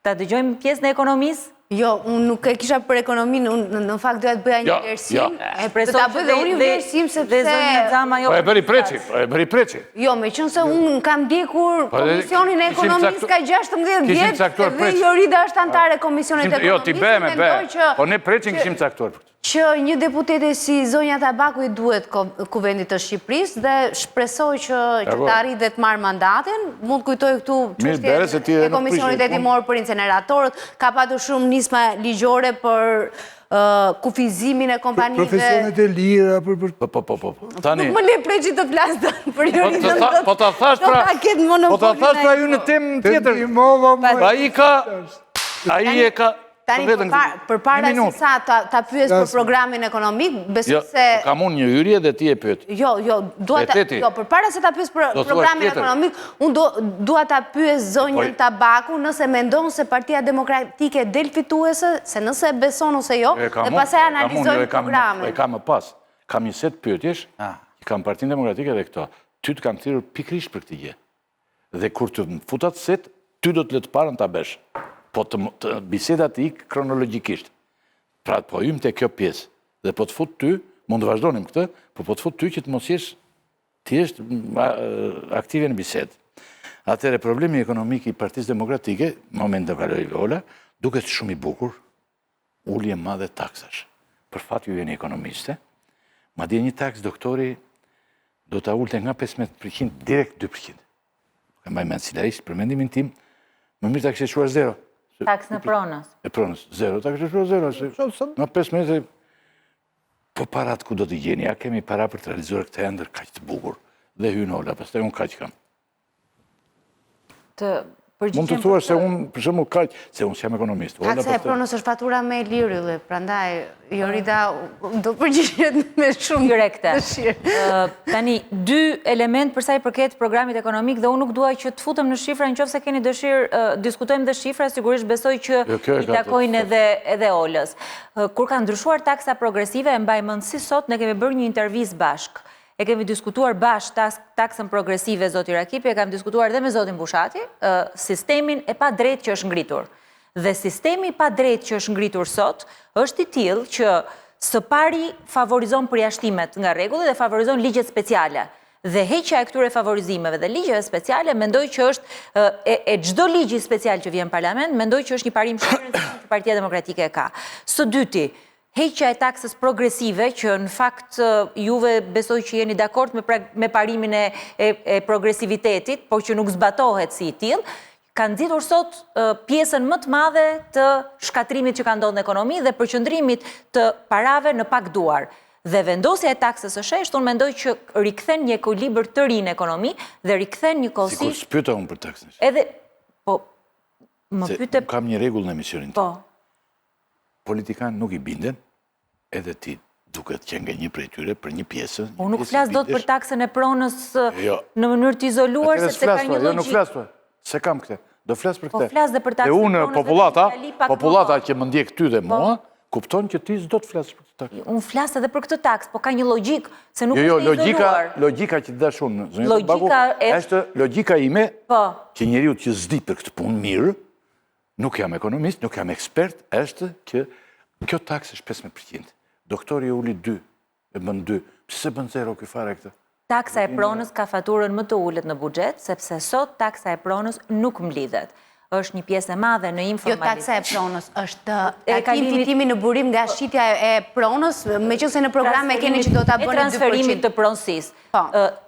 Ta dëgjojmë pjesën e ekonomisë? Jo, unë nuk e kisha për ekonominë, unë në fakt doja të bëja një vlerësim. Do ta bëj dhe unë një vlerësim sepse e bëri preçi. Jo, meqense unë kam ndjekur Komisionin e Ekonomisë ka 16 vjet dhe Jorida është antare e Komisionit e Ekonomisë. Jo, ti be, po ne preçin kishim caktuar. Që një deputete si zonja Tabaku i duhet kuvendit të Shqipërisë dhe shpresoj që të arrit dhe të marrë mandatin. Mund kujtoj këtu çështjen e Komisionit Hetimor për inceneratorët, ka patur shumë nisma ligjore për kufizimin e kompanive. Profesionet e lira, Po. Tani. Nuk më le preçi të flas për Joridën. Po ta thash pra ju në temë tjetër. Ai e ka Tani, për para se sa ta pyes për programin ekonomik, besoj se... Kam unë një hyrje dhe ti e pyet. Jo, për para se ta pyes për programin ekonomik, unë dua ta pyes zonjën Tabaku nëse mendon se Partia Demokratike del fituese, se nëse beson ose jo, dhe pastaj analizojmë programin. E kam më pas. Kam një set pyetjesh, kam Partinë Demokratike dhe këto. Ty të kam thirrur pikërisht për këtë gjë. Dhe kur të futat set, ty do të lë të parën ta bësh. Po të bisedat të ikë kronologikisht. Pra po hymë të kjo pjesë. Dhe po të fut ty, mund të vazhdonim këtë, po të fut ty që të mos jesh të jesh aktive në bisedë. Atëre problemi ekonomik i Partisë Demokratike, moment të kaloj Ola, duket shumë i bukur, ullje madhe taksash. Për fat ju jeni ekonomiste, ma dje një taks doktori do të ulte nga 15% direkt 2%. Ka mbaj me ancilarisht, për mendimin tim, më mirë ta kështë shuar 0. Taks në pronës. E pronës, 0, ta kështë shuar 0. Nga 15%, po parat ku do të gjeni, ja kemi para për të realizuar këtë endër kaq të bukur. Dhe hynë Ola, pas të unë kaq kam. Mund të thua se unë, për shembull, kaq, se unë jam ekonomist. Taksa e pronës është fatura me lirë, dhe prandaj Jorida do përgjigjet me shumë direkte. dëshirë. Tani, dy element për sa i përket programit ekonomik, dhe unë nuk duaj që të futem në shifra, nëse keni dëshirë, diskutojmë dhe shifra, sigurisht besoj që i takojnë edhe Olës. Kur ka ndryshuar taksa progresive, e mbaj mend si sot, ne kemi bërë një intervistë bashkë. E kemi diskutuar bashkë taksën progresive, zoti Rakipi, e kam diskutuar dhe me zotin Bushati, sistemin e pa drejt që është ngritur. Dhe sistemi pa drejt që është ngritur sot, është i tillë që së pari favorizon përjashtimet nga rregulli dhe favorizon ligjet speciale. Dhe heqja e këtyre favorizimeve dhe ligjeve speciale, mendoj që është, e çdo ligji special që vjen në parlament, mendoj që është një parim shumë që Partia Demokratike e ka. Së dyti, heqja e taksës progresive, që në fakt juve besoj që jeni dakord me parimin e progresivitetit, por që nuk zbatohet si i tillë, kanë nxitur sot pjesën më të madhe të shkatrimit që ka ndodhur në ekonomi dhe përqendrimit të parave në pak duar. Dhe vendosja e taksës së sheshtë, unë mendoj që rikthen një ekuilibër të ri në ekonomi dhe rikthen një kollësi. Sikur spyeta unë për taksën. Edhe po më pyete. Kam një rregull në emisionin. Po. Politikanë nuk i binden, edhe ti duket që nga një prej tyre për një pjesë. Unë nuk flas dot për taksën e pronës në mënyrë të izoluar, sepse ka një logjikë. Jo, nuk flas për. Se kam këtë. Do flas për këtë. Po flas dhe për taksën e pronës. Dhe unë popullata që më ndjek ty dhe mua, kupton që ti s'do të flas për këtë taksë. Unë flas edhe për këtë taksë, po ka një logjikë se nuk është e izoluar. Logjika që dash unë, zonjë Baku, është logjika ime që njeriu që s'di për këtë punë mirë, nuk jam ekonomist, nuk jam ekspert, është që kjo taksë është 15%. Doktori e uli 2, e bën 2. Pse se bën 0 ky fare këtë? Taksa e pronës ka faturën më të ulët në buxhet, sepse sot taksa e pronës nuk mblidhet. Është një pjesë e madhe në informalitet. Jo, taksa e pronës është fitimi në burim nga shitja e pronës, meqense në programe keni që do ta bëni 2%. E transferimit të pronësisë.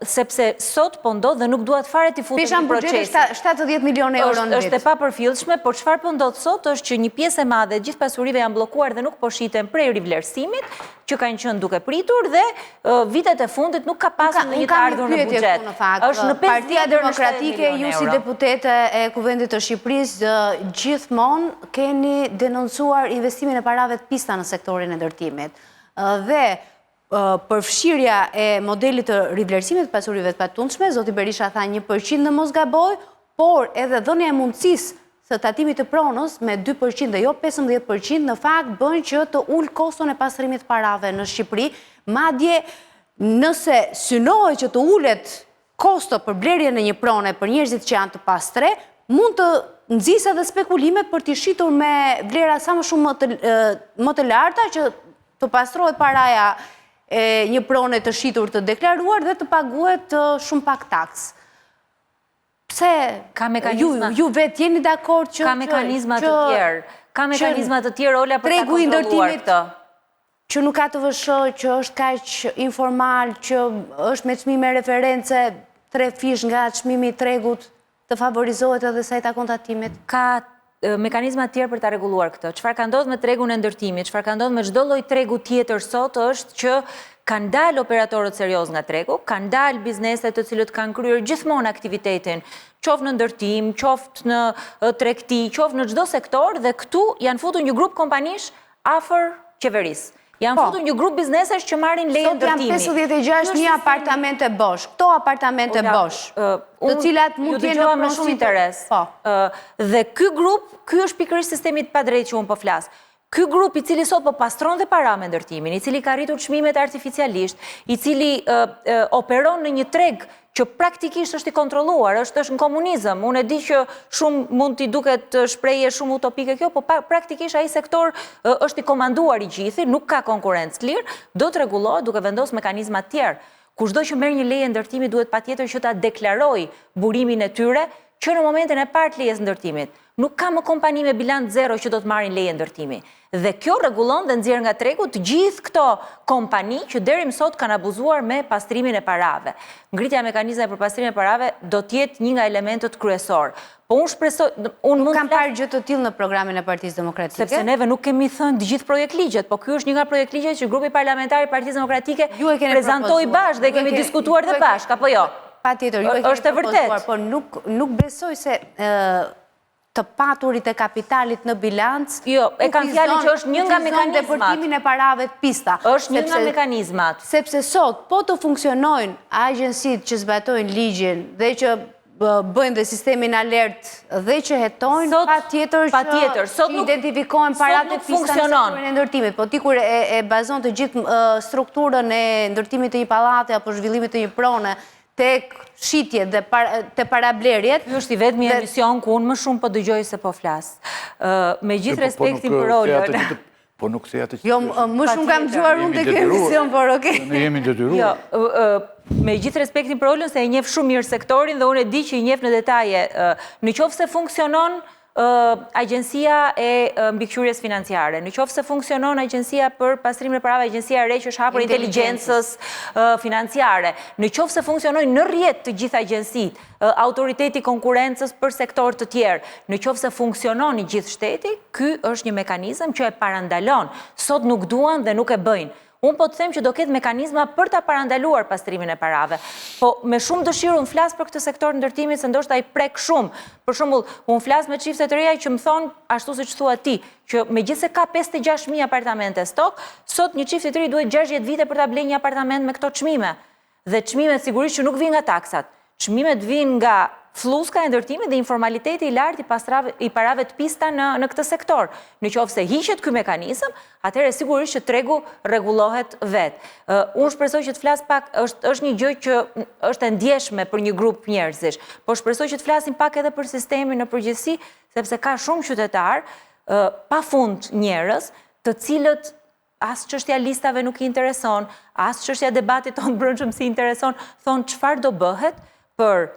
Sepse sot po ndodh dhe nuk duat fare t'i futem në proces. Pisha në buxhet 70 milionë euro në vit. Është e papërfillshme, por çfarë po ndodh sot është që një pjesë e madhe gjithë pasurive janë bllokuar dhe nuk po shiten prej rivlerësimit, që kanë qenë duke pritur dhe vitet e fundit nuk ka pasur ndonjë të ardhur në buxhet. Është në Partia Demokratike, ju si deputete e Kuvendit të Shqipërisë, gjithmonë keni denoncuar investimin e parave të pista në sektorin e ndërtimit. Dhe përfshirja e modelit të rivlerësimit të pasurive të patundshme, zoti Berisha tha 1% në mos gaboj, por edhe dhënia e mundësisë së tatimit të pronës me 2% dhe jo 15% në fakt bën që të ul koston e pastrimit të parave në Shqipëri, madje nëse synohet që të ulet kosto për blerjen e një prone për njerëzit që janë të pastre, mund të nxjisë edhe spekulimet për t'i shitur me vlera sa më shumë më të larta që të pastrohet paraja e një prone të shitur të deklaruar dhe të paguhet shumë pak taks. Pse ju vetë jeni dakord që ka mekanizma të tjerë? Ka mekanizma të tjerë, Ola, për ta kontrolluar këtë? Që nuk ka të vëshë, që është kaq informal, që është me çmime reference, 3 fish nga çmimi i tregut, të favorizohet edhe sa i takon tatimit? Ka mekanizma të tjerë për ta rregulluar këtë. Çfarë ka ndodhur me tregun e ndërtimit, çfarë ka ndodhur me çdo lloj tregu tjetër sot është që kanë dalë operatorët serioz nga tregu, kanë dalë bizneset të cilët kanë kryer gjithmonë aktivitetin, qoftë në ndërtim, qoftë në tregti, qoftë në çdo sektor dhe këtu janë futur një grup kompanish afër qeverisë. Janë futur një grup biznesesh që marrin leje ndërtimi. Sot janë 56.000 apartamente bosh. Këto apartamente bosh, të cilat mund të jenë në me shumë interes. Dhe ky grup, ky është pikërisht sistemi i padrejtë që unë po flas. Ky grup i cili sot po pastron dhe para me ndërtimin, i cili ka rritur çmimet artificialisht, i cili operon në një treg që praktikisht është i kontrolluar, është në komunizëm. Unë e di që shumë mund t'i duket shprehje shumë utopike kjo, po praktikisht ai sektor është i komanduar i gjithë, nuk ka konkurrencë lirë, do të rregullohet duke vendosur mekanizma të tjerë. Kushdo që merr një leje ndërtimi duhet patjetër që ta deklarojë burimin e tyre që në momentin e parë të lejes ndërtimit. Nuk ka më kompani me bilanc zero që do të marrin leje ndërtimi. Dhe kjo rregullon dhe nxjerr nga tregu të gjithë këto kompani që deri më sot kanë abuzuar me pastrimin e parave. Ngritja e mekanizmave për pastrimin e parave do të jetë një nga elementët kryesor. Po unë shpresoj, nuk kam parë gjë të tillë në programin e Partisë Demokratike. Sepse neve nuk kemi thënë të gjithë projekt ligjet, po ky është një nga projekt ligjet që grupi parlamentar i Partisë Demokratike prezantoi bashkë dhe kemi diskutuar dhe bashkë, apo jo? pa tjetër, është e vërtet. Por nuk besoj se të paturit e kapitalit në bilancë... Jo, e kam fjalën që është një nga mekanizmat. Depërtimin e parave të pista. është një nga mekanizmat. Sepse sot, po të funksionojnë agjensit që zbatojnë ligjin dhe që bëjnë dhe sistemin alert dhe që hetojnë, pa tjetër që identifikojnë parat e pista në sektorin e ndërtimit. Po ti kur e bazon të gjithë strukturën e ndërtimit të një palate apo zhvillimit të një prone, tek shitje dhe të parablerjet... Ky është i vetmi emision ku unë më shumë po dëgjoj se po flas. Me gjithë respektin për rolën. Po nuk se atë që... Jo, më shumë kam dëgjuar unë të kjo emision, por okej. Ne jemi detyruar. Jo, me gjithë respektin për rolën se e njeh shumë mirë sektorin dhe unë e di që i njeh në detaje. Në qoftë se funksionon Agjencia e Mbikëqyrjes Financiare, në qoftë se funksionon Agjencia për Pastrimin e Parave, Agjencia e re që është hapur inteligjencës financiare, në qoftë se funksionojnë në rrjet të gjitha agjensit, Autoriteti Konkurrencës për sektor të tjerë, në qoftë se funksionon i gjithë shteti, ky është një mekanizëm që e parandalon. Sot nuk duan dhe nuk e bëjnë. Unë po të them që do ketë mekanizma për ta parandaluar pastrimin e parave. Po me shumë dëshirë unë flas për këtë sektor ndërtimit se ndoshta i prek shumë. Për shembull, unë flas me çifte të reja që më thonë ashtu siç thua ti, që megjithëse ka 56.000 apartamente stok, sot një çift i ri duhet 60 vite për ta blerë një apartament me këto çmime. Dhe çmimet sigurisht që nuk vijnë nga taksat. Çmimet vijnë nga fluska e ndërtimit dhe informaliteti i lartë i parave të pista në këtë sektor. Në qoftë se hiqet ky mekanizëm, atëherë sigurisht që tregu rregullohet vetë. Unë shpresoj që të flas pak, është një gjë që është e ndjeshme për një grup njerëzish, por shpresoj që të flasim pak edhe për sistemin në përgjithësi, sepse ka shumë qytetar, pafund njerëz, të cilët as çështja listave nuk i intereson, as çështja debatit tonë brendshëm si intereson, thonë çfarë do bëhet për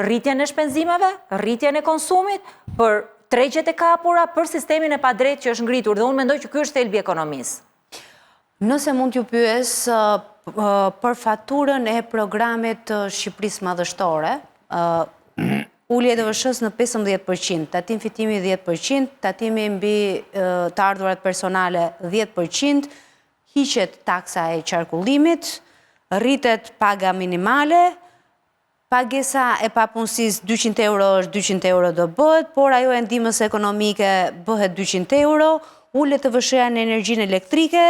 rritjen e shpenzimeve, rritjen e konsumit, për tregjet e kapura, për sistemin e padrejtë që është ngritur, dhe unë mendoj që ky është thelbi i ekonomisë. Nëse mund t'ju pyes për faturën e programit të Shqipërisë Madhështore, ulje DVSH-s në 15%, tatim fitimi 10%, tatimi mbi të ardhurat personale 10%, hiqet taksa e qarkullimit, rritet paga minimale, pagesa e papunësisë 200 euro është 200 euro do bëhet, por ajo e ndihmës ekonomike bëhet 200 euro, ulet të vëshëja në energjinë elektrike,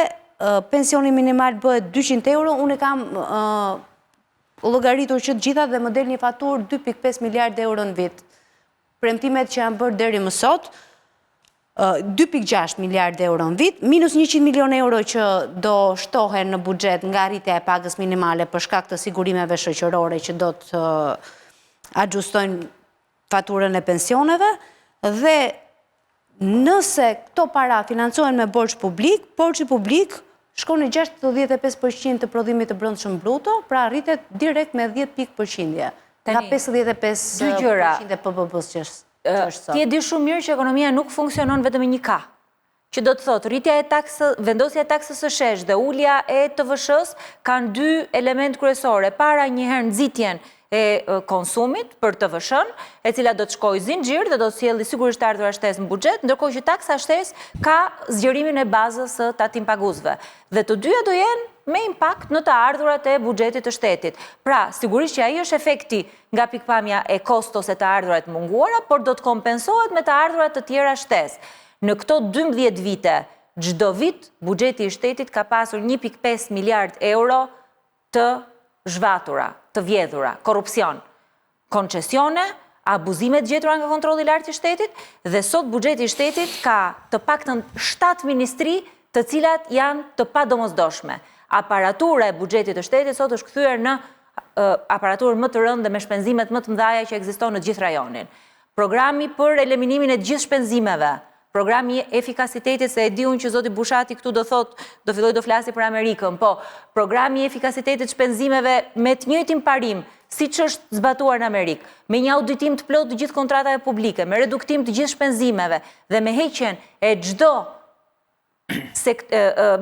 pensioni minimal bëhet 200 euro, unë e kam llogaritur që të gjitha dhe më del një faturë 2.5 miliardë euro në vit. Premtimet që janë bërë deri më sot, 2.6 miliardë euro në vit, minus 100 milion euro që do shtohen në buxhet nga rritja e pagës minimale për shkak të sigurimeve shoqërore që do të ajustojnë faturën e pensioneve, dhe nëse këto para financohen me borxh publik shkon në 65% të prodhimit të brendshëm bruto, pra rritet direkt me 10 pikë përqindje, nga 55% e PBB-s që është. Ti e di shumë mirë që ekonomia nuk funksionon vetëm me një ka. Që do të thotë, rritja e taksës, vendosja e taksës së shesh dhe ulja e TVSH-s kanë dy element kryesore. Para njëherë nxitjen e konsumit për TVSH-n, e cila do të shkojë zinxhir dhe do të sjellë sigurisht ardhura shtesë në buxhet, ndërkohë që taksa shtesë ka zgjerimin e bazës së tatim paguesve. Dhe të dyja do jenë me impakt në të ardhurat e buxhetit të shtetit. Pra, sigurisht që ai është efekti nga pikpamja e kostose të ardhurat munguara, por do të kompensohet me të ardhurat të tjera shtesë. Në këto 12 vite, çdo vit, buxheti i shtetit ka pasur 1.5 miliard euro të zhvatura, të vjedhura, korrupsion, koncesione, abuzimet gjetura nga kontrolli i lartë i shtetit, dhe sot buxheti i shtetit ka të paktën 7 ministri të cilat janë të padomosdoshme. Aparatura e buxhetit të shtetit sot është kthyer në aparaturë më të rëndë dhe me shpenzimet më të mëdha që ekziston në gjithë rajonin. Programi për eliminimin e të gjithë shpenzimeve, programi efikasitetit, se e di unë që zoti Bushati këtu do filloj do flasi për Amerikën, po programi efikasitetit shpenzimeve me të njëjtin parim, siç është zbatuar në Amerikë, me një auditim të plotë të gjithë kontratave publike, me reduktim të gjithë shpenzimeve dhe me heqjen e çdo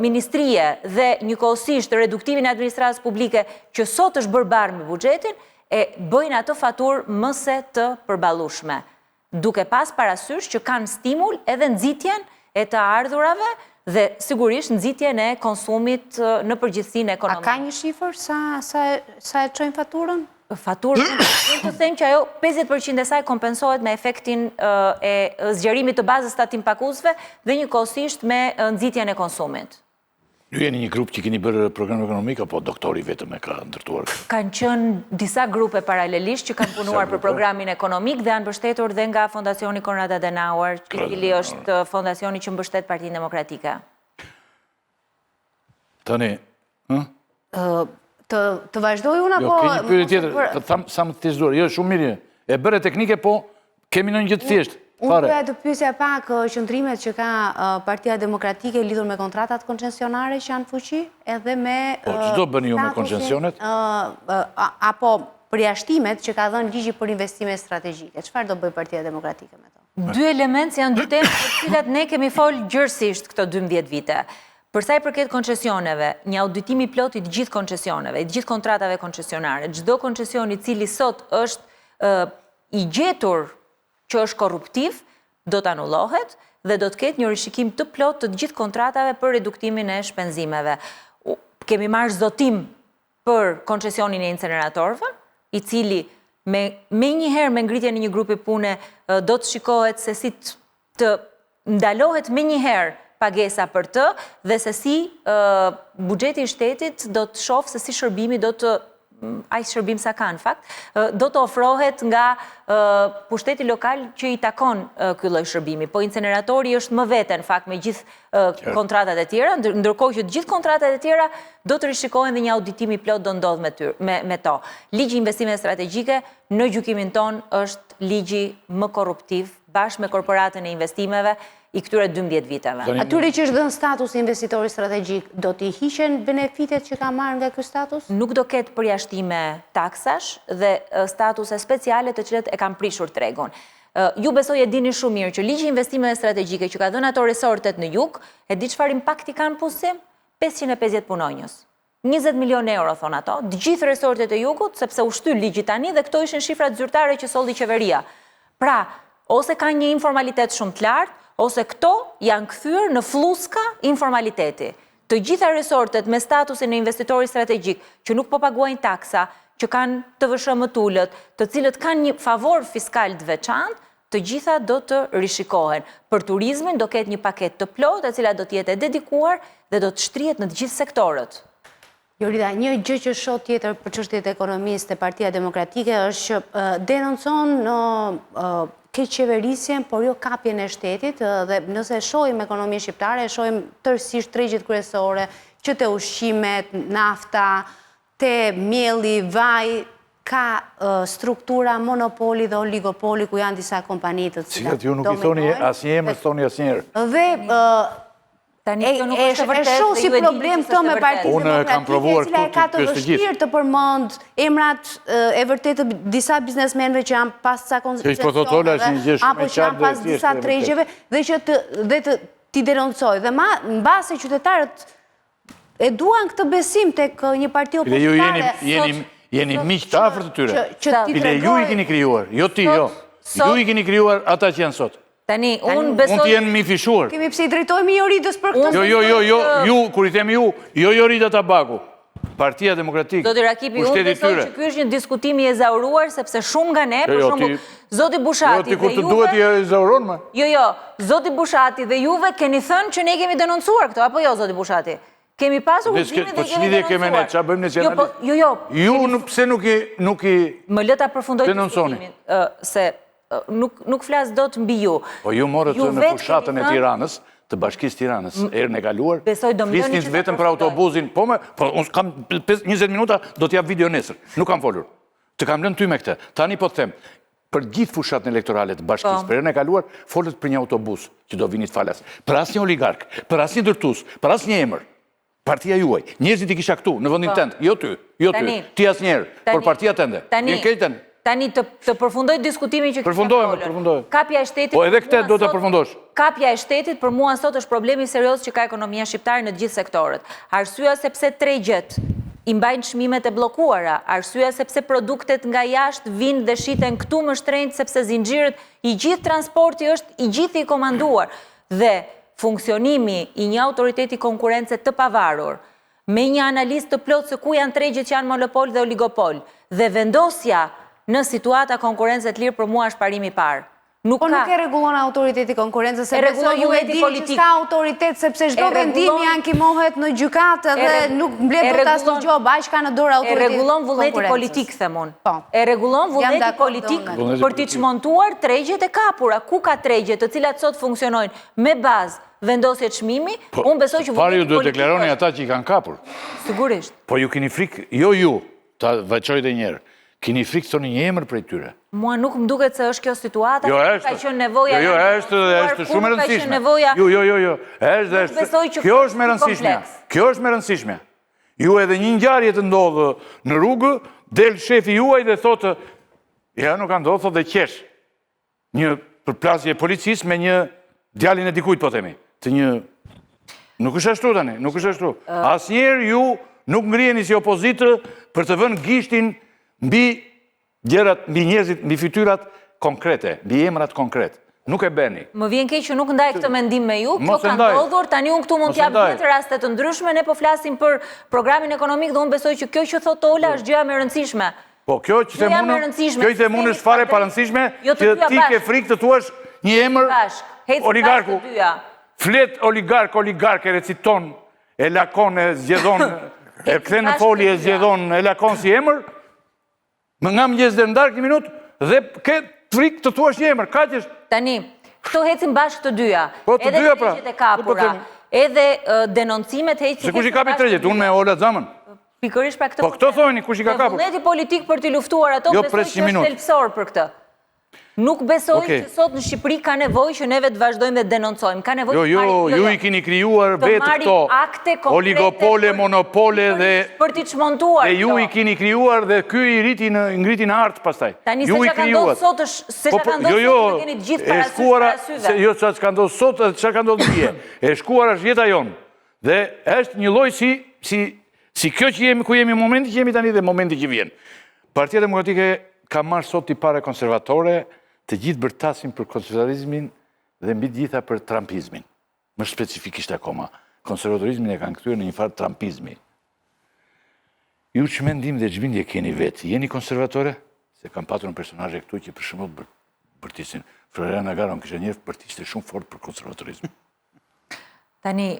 ministrie dhe njëkohësisht reduktimin e administratës publike që sot është bërë barë me buxhetin, e bëjnë ato faturë më se të përballueshme, duke pas parasysh që kanë stimul edhe nxitjen e të ardhurave dhe sigurisht nxitjen e konsumit në përgjithësinë ekonomike. A ka një shifër sa e çojnë faturën? Faturë, unë të them që ajo 50% e saj kompensohet me efektin e zgjerimit të bazës të timpakusve dhe njëkohësisht me nxitjen e konsumit. Ju jeni një grup që keni bërë program ekonomik, apo doktori vetëm e ka ndërtuar? Kanë qenë disa grupe paralelisht që kanë punuar për programin ekonomik dhe janë mbështetur dhe nga Fondacioni Konrad Adenauer, i cili është fondacioni që mbështet Partinë Demokratike. Tani, Të vazhdoj unë apo... Jo, ke një pyetje tjetër, të thamë sa më të thjeshtuar. Jo, shumë mirë. E bërë teknike, po kemi në një gjithë thjesht. Unë përja të pyesja pak qëndrimet që ka Partia Demokratike lidhur me kontratat koncesionare që janë fuqi, edhe me... Po, çdo bëni ju me koncesionet? Apo përjashtimet që ka dhënë ligji për investime strategjike. Çfarë do bëj Partia Demokratike me to? Dy elementë janë dy temë për cilat ne kemi folë gjërësisht këto 12 vite. Përsa i përket koncesioneve, një auditimi plot i gjithë koncesioneve, i gjithë kontratave koncesionare, çdo koncesion i cili sot është i gjetur që është korruptiv, do të anullohet dhe do të ketë një rishikim të plot të gjithë kontratave për reduktimin e shpenzimeve. Kemi marrë zotim për koncesionin e inceneratorëve, i cili me njëherë me ngritjen e një grupi pune do të shikohet se si të ndalohet me njëherë pagesa për të, dhe se si buxheti i shtetit do të shohë se si shërbimi do të, ai shërbim sa ka në fakt, do të ofrohet nga pushteti lokal që i takon ky lloj shërbimi. Po inceneratori është më vete në fakt me gjithë kontratat e tjera, ndërkohë që të gjithë kontratat e tjera do të rishikohen dhe një auditimi plot do ndodh me to. Ligji investimeve strategjike në gjykimin ton është ligji më korruptiv bashkë me korporatën e investimeve i këtyre 12 viteve. Atyre që është dhënë status investitori strategjik, do t'i hiqen benefitet që ka marrë nga ky status? Nuk do ketë përjashtime taksash dhe statuse speciale të cilët e kanë prishur tregun. Ju besoj e dini shumë mirë që ligji investimeve strategjike që ka dhënë ato resortet në jug, e di çfarë impakti kanë punësim? 550 punonjës. 20 milion euro, thonë ato, të gjithë resortet e jugut, sepse u shtyr ligji tani dhe këto ishin shifrat zyrtare që solli qeveria. Pra, ose ka një informalitet shumë të lartë, ose këto janë kthyer në fluska informaliteti. Të gjitha resortet me statusin e investitori strategjik, që nuk po paguajnë taksa, që kanë TVSH më tullët, të cilët kanë një favor fiskal të veçantë, të gjitha do të rishikohen. Për turizmin do ketë një paket të plotë, e cila do të jetë dedikuar dhe do të shtrihet në të gjithë sektorët. Jorida, një gjë që shoh tjetër për çështjet ekonomisë të Partia Demokratike është që denoncon keqeverisjen, por jo kapjen e shtetit, dhe nëse shohim ekonominë shqiptare, shohim tërësisht tregjet kryesore, që te ushqimet, nafta, te mielli, vaj, ka struktura monopoli dhe oligopoli ku janë disa kompani të cilat ju nuk i thoni asnjëherë, më thoni asnjëherë. Dhe e shoh si problem këto me Partinë Demokratike, cila e ka të vështirë të përmend emrat e vërtetë të disa biznesmenëve që janë pas ca koncesioneve, apo që janë pas disa tregjeve, dhe që t'i denoncoj. Dhe mbase qytetarët e duan këtë besim tek një parti opozitare. Jeni miq të afërt të tyre. Bile ju i keni krijuar, jo ti, jo. Ju i keni krijuar ata që janë sot. Tani, unë besoj... Mund t'jenë mi fishuar. Kemi pse i drejtojmë Joridës për këtë? Jo, kur i themi ju, jo Jorida Tabaku. Partia Demokratike. Zoti Rakipi, unë besoj që ky është një diskutim i ezauruar, sepse shumë nga ne, për shembull, Zoti Bushati dhe juve... Jo, ti kur të duhet i ezauron, ma? Jo, Zoti Bushati dhe juve keni thënë që ne kemi denoncuar këto, apo jo, Zoti Bushati? Kemi pasur udhëzimin dhe kemi denoncuar. Çfarë bëjmë ne që analizë? Jo. Ju pse nuk i më lë ta përfundoj diskutimin, se nuk flas dot mbi ju. Po ju morët në fushatën e Tiranës, të Bashkisë Tiranës, erën e kaluar, flisnin vetëm për autobusin, po unë kam 20 minuta, do t'jap video nesër, nuk kam folur. Të kam lënë ty me këtë. Tani po të them, për gjithë fushatën elektorale të Bashkisë, për erën e kaluar, folët për një autobus që do vinit falas. Për asnjë oligark, për asnjë ndërtues, për asnjë emër. Partia juaj, njerëzit i kisha këtu, në vendin tënd, jo ty, ti asnjëherë, por partia tënde. Tani të përfundoj diskutimin që kështë përfundojmë. Kapja e shtetit... Po edhe këtë do të përfundosh. Kapja e shtetit për mua sot është problemi serios që ka ekonomia shqiptare në gjithë sektorët. Arsyeja sepse tregjet i mbajnë çmimet e bllokuara, arsyeja sepse produktet nga jashtë vinë dhe shiten këtu më shtrenjtë sepse zinxhirët i gjithë transporti është i gjithë i komanduar dhe funksionimi i një autoriteti konkurrence të pavarur me një analizë të plotë se ku janë tregjet që janë monopol dhe oligopol, dhe vendosja në situata konkurrencë të lirë, për mua është parimi parë. Po nuk e regulon autoriteti konkurencës, se besoj ju e dini që s'ka autoritet, sepse çdo vendim ankimohet në gjykatë dhe nuk mbledh për ta studiuar, bashkë ka në dorë autoriteti konkurencës. E regulon vullneti politik, themun. E regulon vullneti politik për t'i çmontuar tregjet e kapura. Ku ka tregje të cilat sot funksionojnë me bazë vendosje çmimi, unë besoj që vullneti politik... Pari ju duhet deklaroni ata që i kanë kapur. Sigurisht. Po ju keni frikë, jo ju, ta veçoj dhe njerë, keni frikë të thoni një emër prej tyre. Mua nuk më duket se është kjo situata, ka qenë nevoja... Jo, është shumë e rëndësishme. Jo, kjo është me rëndësishme. Kjo është me rëndësishme. Ju edhe një ngjarje të ndodhë në rrugë, del shefi juaj dhe thotë, ja nuk ka ndodhë, thotë dhe qesh. Një përplasje policisë me një djalin e dikujt, po themi. Të një... Nuk është ashtu tani, nuk është ashtu. Asnjëherë ju nuk ngriheni si opozitë për të vënë gishtin mbi gjerat, mbi njerëzit, mbi fytyrat konkrete, mbi emrat konkret. Nuk e beni. Më vjen keq që nuk ndaj këtë mendim me ju, kjo ka ndodhur, tani unë këtu mund t'jap 10 raste të ndryshme, ne po flasim për programin ekonomik dhe unë besoj që kjo që thot Ola është gjëja më e rëndësishme. Po kjo që të mund është fare pa rëndësishme, që ti ke frikë të thuash një emër oligarku. Flet oligark e reciton, e lakon, e zgjedhon, e kthen në folje, e zgjedhon, e lakon si emër. Më nga mëngjes dhe ndarë një minutë dhe ke frikë të thuash një emër, kaq është. Tani, këto hecim bashkë të dyja. Po të dyja pra. Edhe tregjet e kapura, edhe denoncimet hecim... Se kush i kapi tregjet, unë me Ola Zamën? Pikërisht pra këtë... Po këto thoni, kush i ka kapur? Vullneti politik për t'i luftuar ato, besoj që është thelpsor për këtë. Nuk besoj që sot në Shqipëri ka nevojë që neve të vazhdojmë dhe denoncojmë. Ka nevojë ju i keni krijuar vetë këto oligopole, monopole dhe për t'i çmontuar. Dhe ju i keni krijuar dhe ky i ngriti në art pastaj. Tani se çka ka ndodhur sot është se çka ka ndodhur sot keni të gjithë parasysh. Jo çka ka ndodhur sot, çka ka ndodhur dje. E shkuar është jeta jon. Dhe është një lloj si kjo që jemi ku jemi momenti që jemi tani dhe momenti që vjen. Partia Demokratike ka marrë sot tipare konservatore, të gjithë bërtasin për konservatorizmin dhe mbi gjitha për trampizmin. Më specifikisht akoma, konservatorizmin e kanë kthyer në një farë trampizmi. Ju që mendim dhe çmendje keni vetë, jeni konservatore? Se kam patur në personazhe këtu që për shembull bërtisin. Floriana Garon kishte një bërtiste shumë fort për konservatorizmin. Tani,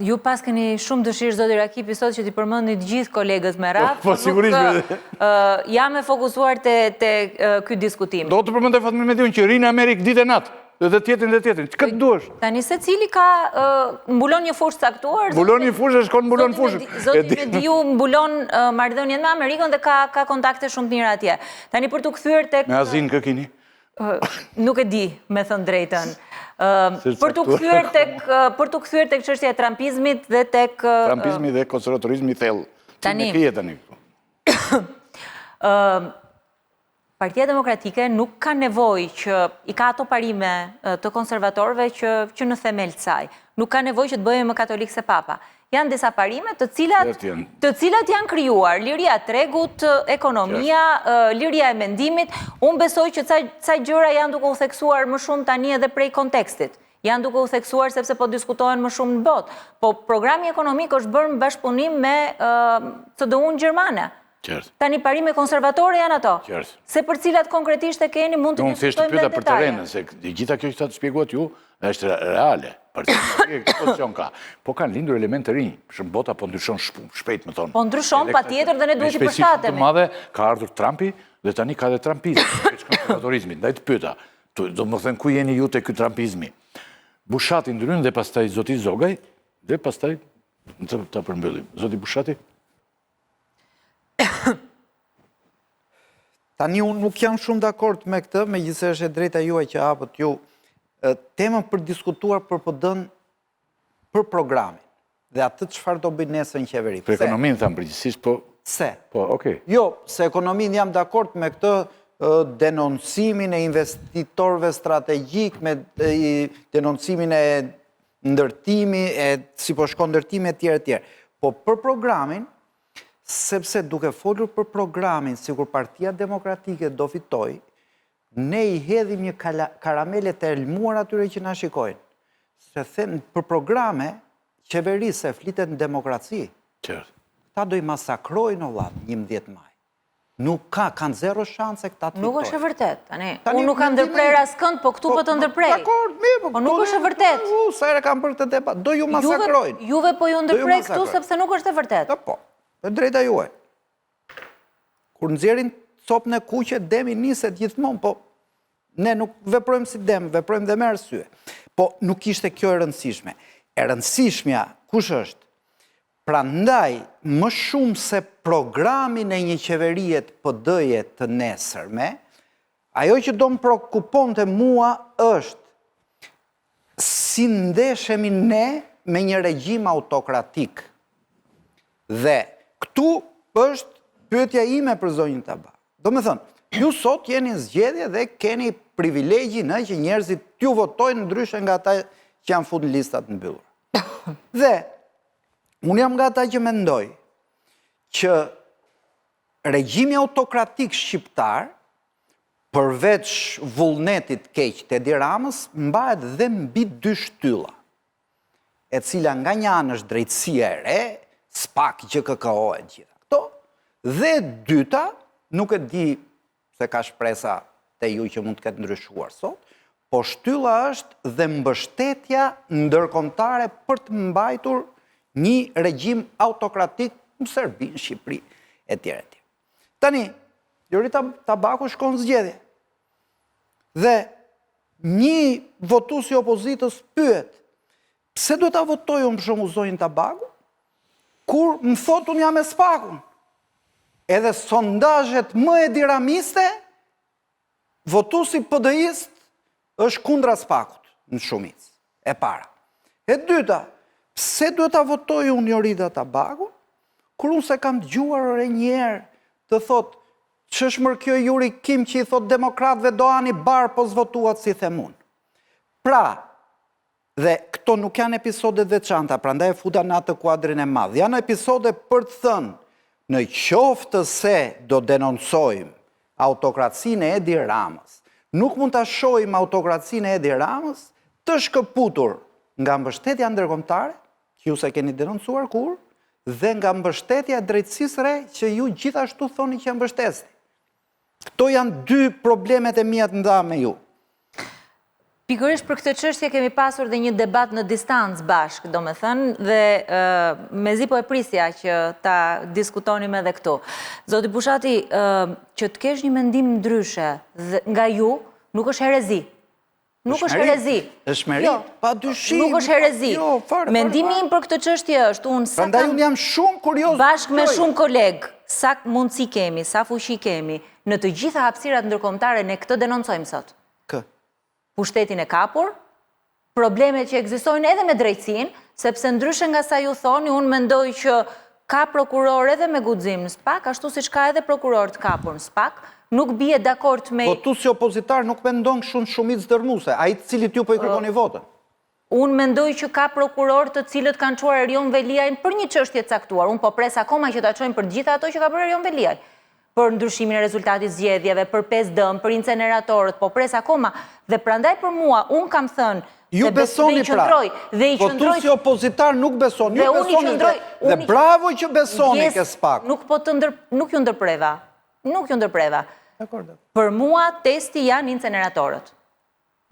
ju pas keni shumë dëshirë, zoti Rakipi, sot që t'i përmendni të gjithë kolegët me radhë. Po, sigurisht. Jam e fokusuar te ky diskutim. Do të përmendoj Fatmir Mediun që rinë Amerikë ditë e natë, dhe tjetrin. Çka të duash? Tani secili ka mbulon një fushë caktuar. Mbulon një fushë, shkon mbulon fushën. Zoti Mediu mbulon marrëdhënien me Amerikën dhe ka kontakte shumë të mira atje. Tani për t'u kthyer tek... Me Azin kë keni? Nuk e di, me thënë drejtën. Për t'u kthyer tek çështja e trampizmit dhe tek... Trampizmi dhe konservatorizmi thellë. Tani, Partia Demokratike nuk ka nevojë që i ka ato parime të konservatorëve që në themel të saj. Nuk ka nevojë që të bëhemi më katolik se Papa. Janë disa parime të cilat janë krijuar, liria e tregut, ekonomia, liria e mendimit. Unë besoj që ca gjëra janë duke u theksuar më shumë tani edhe prej kontekstit. Janë duke u theksuar sepse po diskutohen më shumë në botë. Po programi ekonomik është bërë në bashkëpunim me CDU-n gjermane. Tani parime konservatore janë ato. Se për cilat konkretisht e keni mund të diskutojmë në detaje. Për terenën, se gjitha kjo që ta të shpjeguat ju, është reale. Po kanë lindur element të rinj, shumë bota po ndryshon shpejt, më thonë. Po ndryshon pa tjetër dhe ne duhet i përshtatemi. Madhe ka ardhur Trumpi dhe tani ka dhe trampizmi, konservatorizmi. Ndaj të pyeta, do më thënë ku jeni ju të ky trampizmi. Bushati ndrynë dhe pastaj Zoti Zogaj, dhe pastaj të përmbyllim. Zoti Bushati? Tani unë nuk jam shumë dakord me këtë, me gjithse është e drejta juaj që hapët ju temën për diskutuar për PD-n për programin dhe atë çfarë do bëjë nesër në qeveri. Për ekonominë thamë përgjithsisht, po... Se? Po, okej. Jo, se ekonominë jam dakord me këtë denoncimin e investitorëve strategjik, me denoncimin e ndërtimi, si po shkon ndërtimi e tjerë. Po për programin, sepse duke folur për programin, sikur Partia Demokratike do fitoj, ne i hedhim një karamele të elmuar atyre që na shikojnë. Se them për programe, qeverisë e flitet në demokraci. Ta do i masakrojnë o vllatë 11 maj. Nuk kanë zero shanse këta të fitojnë. Nuk është e vërtet. Unë nuk kam ndërprer askënd, po këtu po të ndërprej. Dakor, mirë, po nuk është e vërtet. Sa herë kam bërë këtë debat, do ju masakrojnë. Juve po ju ndërprej këtu sepse nuk është e vërtet. Po, e drejta juaj. Kur nxjerrin copën e kuqe, demi niset gjithmonë, po ne nuk veprojmë si dem, veprojmë dhe me arsye. Po nuk ishte kjo e rëndësishme. E rëndësishmja, kush është? Prandaj, më shumë se programin e një qeverie të PD-je të nesërme, ajo që do më prekuponte mua është si ndeshemi ne me një regjim autokratik. Dhe këtu është pyetja ime për zonjën Tabak. Do me thënë, ju sot jeni në zgjedhje dhe keni privilegjin që njerëzit t'ju votojnë ndryshe nga ata që janë fut në listat në mbyllura. Dhe unë jam nga ata që mendoj që regjimi autokratik shqiptar, përveç vullnetit keq të Edi Ramës, mbahet dhe mbi dy shtylla, e cila nga një anë është drejtësia e re, SPAK, GKKO e gjitha këto, dhe dyta, nuk e di se ka shpresa te ju që mund të ketë ndryshuar sot, po shtylla është dhe mbështetja ndërkombëtare për të mbajtur një regjim autokratik në Serbi, në Shqipëri, e tjere tjere. Tani, Lorita Tabaku shkon zgjedhje. Dhe një votues i opozitës pyet, pse do ta votoj unë për shembull zonjën Tabaku, kur më thot unë jam me SPAK-un? Edhe sondazhet më ediramiste, votuesi PD-ist është kundra SPAK-ut në shumicë, e para. E dyta, pse duhet ta votoj unë Lorita Tabaku, kur unë se kam dëgjuar edhe një herë të thot, ç'është kjo Juri Kim që i thot demokratëve do ani bar po zvotuat si them unë. Pra, dhe këto nuk janë episodet veçanta, prandaj e futa në atë kuadrin e madh. Janë episode për të thënë, në qoftë se do denoncojmë autokracinë e Edi Ramës, nuk mund ta shohim autokracinë e Edi Ramës të shkëputur nga mbështetja ndërkombëtare, që ju se keni denoncuar kur, dhe nga mbështetja e drejtësisë re që ju gjithashtu thoni që mbështesni. Këto janë dy problemet e mia të nda me ju. Pikërisht për këtë çështje kemi pasur dhe një debat në distancë bashkë, domethënë, dhe mezi po e prisja që ta diskutonim edhe këtu. Zoti Bushati, që të kesh një mendim ndryshe nga ju, nuk është herezi. Nuk është herezi. Është merit, pa dyshim. Nuk është herezi. Mendimi im për këtë çështje është prandaj unë jam shumë kurioz. Bashkë me shumë kolegë, sa mundësi kemi, sa fuqi kemi, në të gjitha hapësirat ndërkombëtare ne këtë denoncojmë sot. Pushtetin e kapur, problemet që ekzistojnë edhe me drejtësinë, sepse ndryshe nga sa ju thoni, unë mendoj që ka prokuror edhe me guxim në SPAK, ashtu siç ka edhe prokuror të kapur në SPAK, nuk bie dakord me... Votuesi opozitar nuk mendon shumicë dërmuese, ai të cilit ju po i kërkoni votën. Unë mendoj që ka prokuror të cilët kanë çuar Erion Veliajin për një çështje të caktuar. Unë po pres akoma që ta çojmë për gjithë ato që ka bërë Erion Veliaj. Për ndryshimin e rezultatit zgjedhjeve, për 5D, për inceneratorët, po pres akoma. Dhe prandaj për mua, unë kam thënë... Ju besoni pra, votuesi opozitar nuk beson, ju besoni dhe bravo që besoni ke SPAK. Nuk ju ndërpreva. Nuk ju ndërpreva. Për mua, testi janë inceneratorët.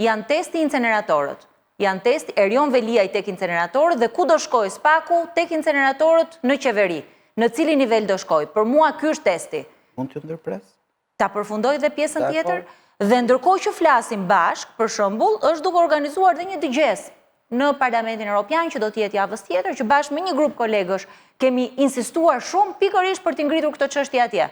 Janë testi inceneratorët. Janë testi Erion Veliaj tek inceneratorët dhe ku do shkoj SPAK-u tek inceneratorët në qeveri. Në cili nivel do shkoj. Për mua, ky është testi. Mund t'ju ndërpres? Ta përfundoj dhe pjesën tjetër, dhe ndërkohë që flasim bashk, për shembull, është duke organizuar dhe një dëgjes në Parlamentin Evropian që do të jetë javës tjetër, që bashkë me një grup kolegësh kemi insistuar shumë pikërisht për të ngritur këtë çështje atje.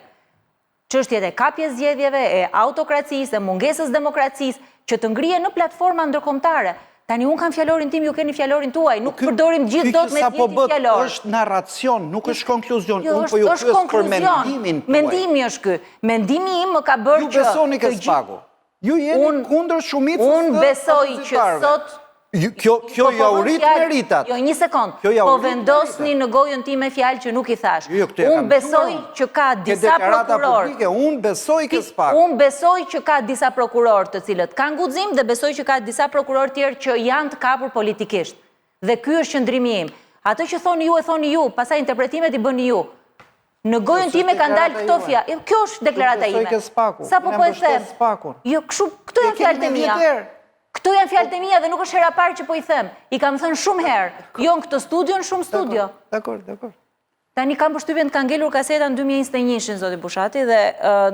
Çështjet e kapjes zgjedhjeve, e autokracisë, e mungesës demokracisë, që të ngrihen në platforma ndërkombëtare. Tani unë kam fjalorin tim, ju keni fjalorin tuaj, nuk përdorim gjithë dot me njëjtin fjalor. Është narracion, nuk është konkluzion. Unë po ju pyes për mendimin tuaj. Mendimi është ky. Mendimi im më ka bërë që... Ju besoni ke SPAK-u. Ju jeni kundër shumicës të unë besoj që sot... Kjo ja u rit meritat. Jo, një sekond. Po vendosni në gojën time fjalë që nuk i thash. Unë besoj që ka disa prokuror. Unë besoj ke SPAK. Unë besoj që ka disa prokuror të cilët kanë guxim dhe besoj që ka disa prokuror tjerë që janë të kapur politikisht. Dhe ky është qëndrimi im. Ato që thoni ju e thoni ju, pastaj interpretimet i bëni ju. Në gojën time kanë dalë këto fjalë. Kjo është deklarata ime. Sa po e them? Jo, këto janë fjalët e mia. Këto janë fjalët e mia dhe nuk është hera parë që po i them. I kam thënë shumë herë. Jo në këtë studio, në shumë studio. Dakor. Tani kam përshtypjen të ka ngelur kaseta në 2021, zoti Bushati, dhe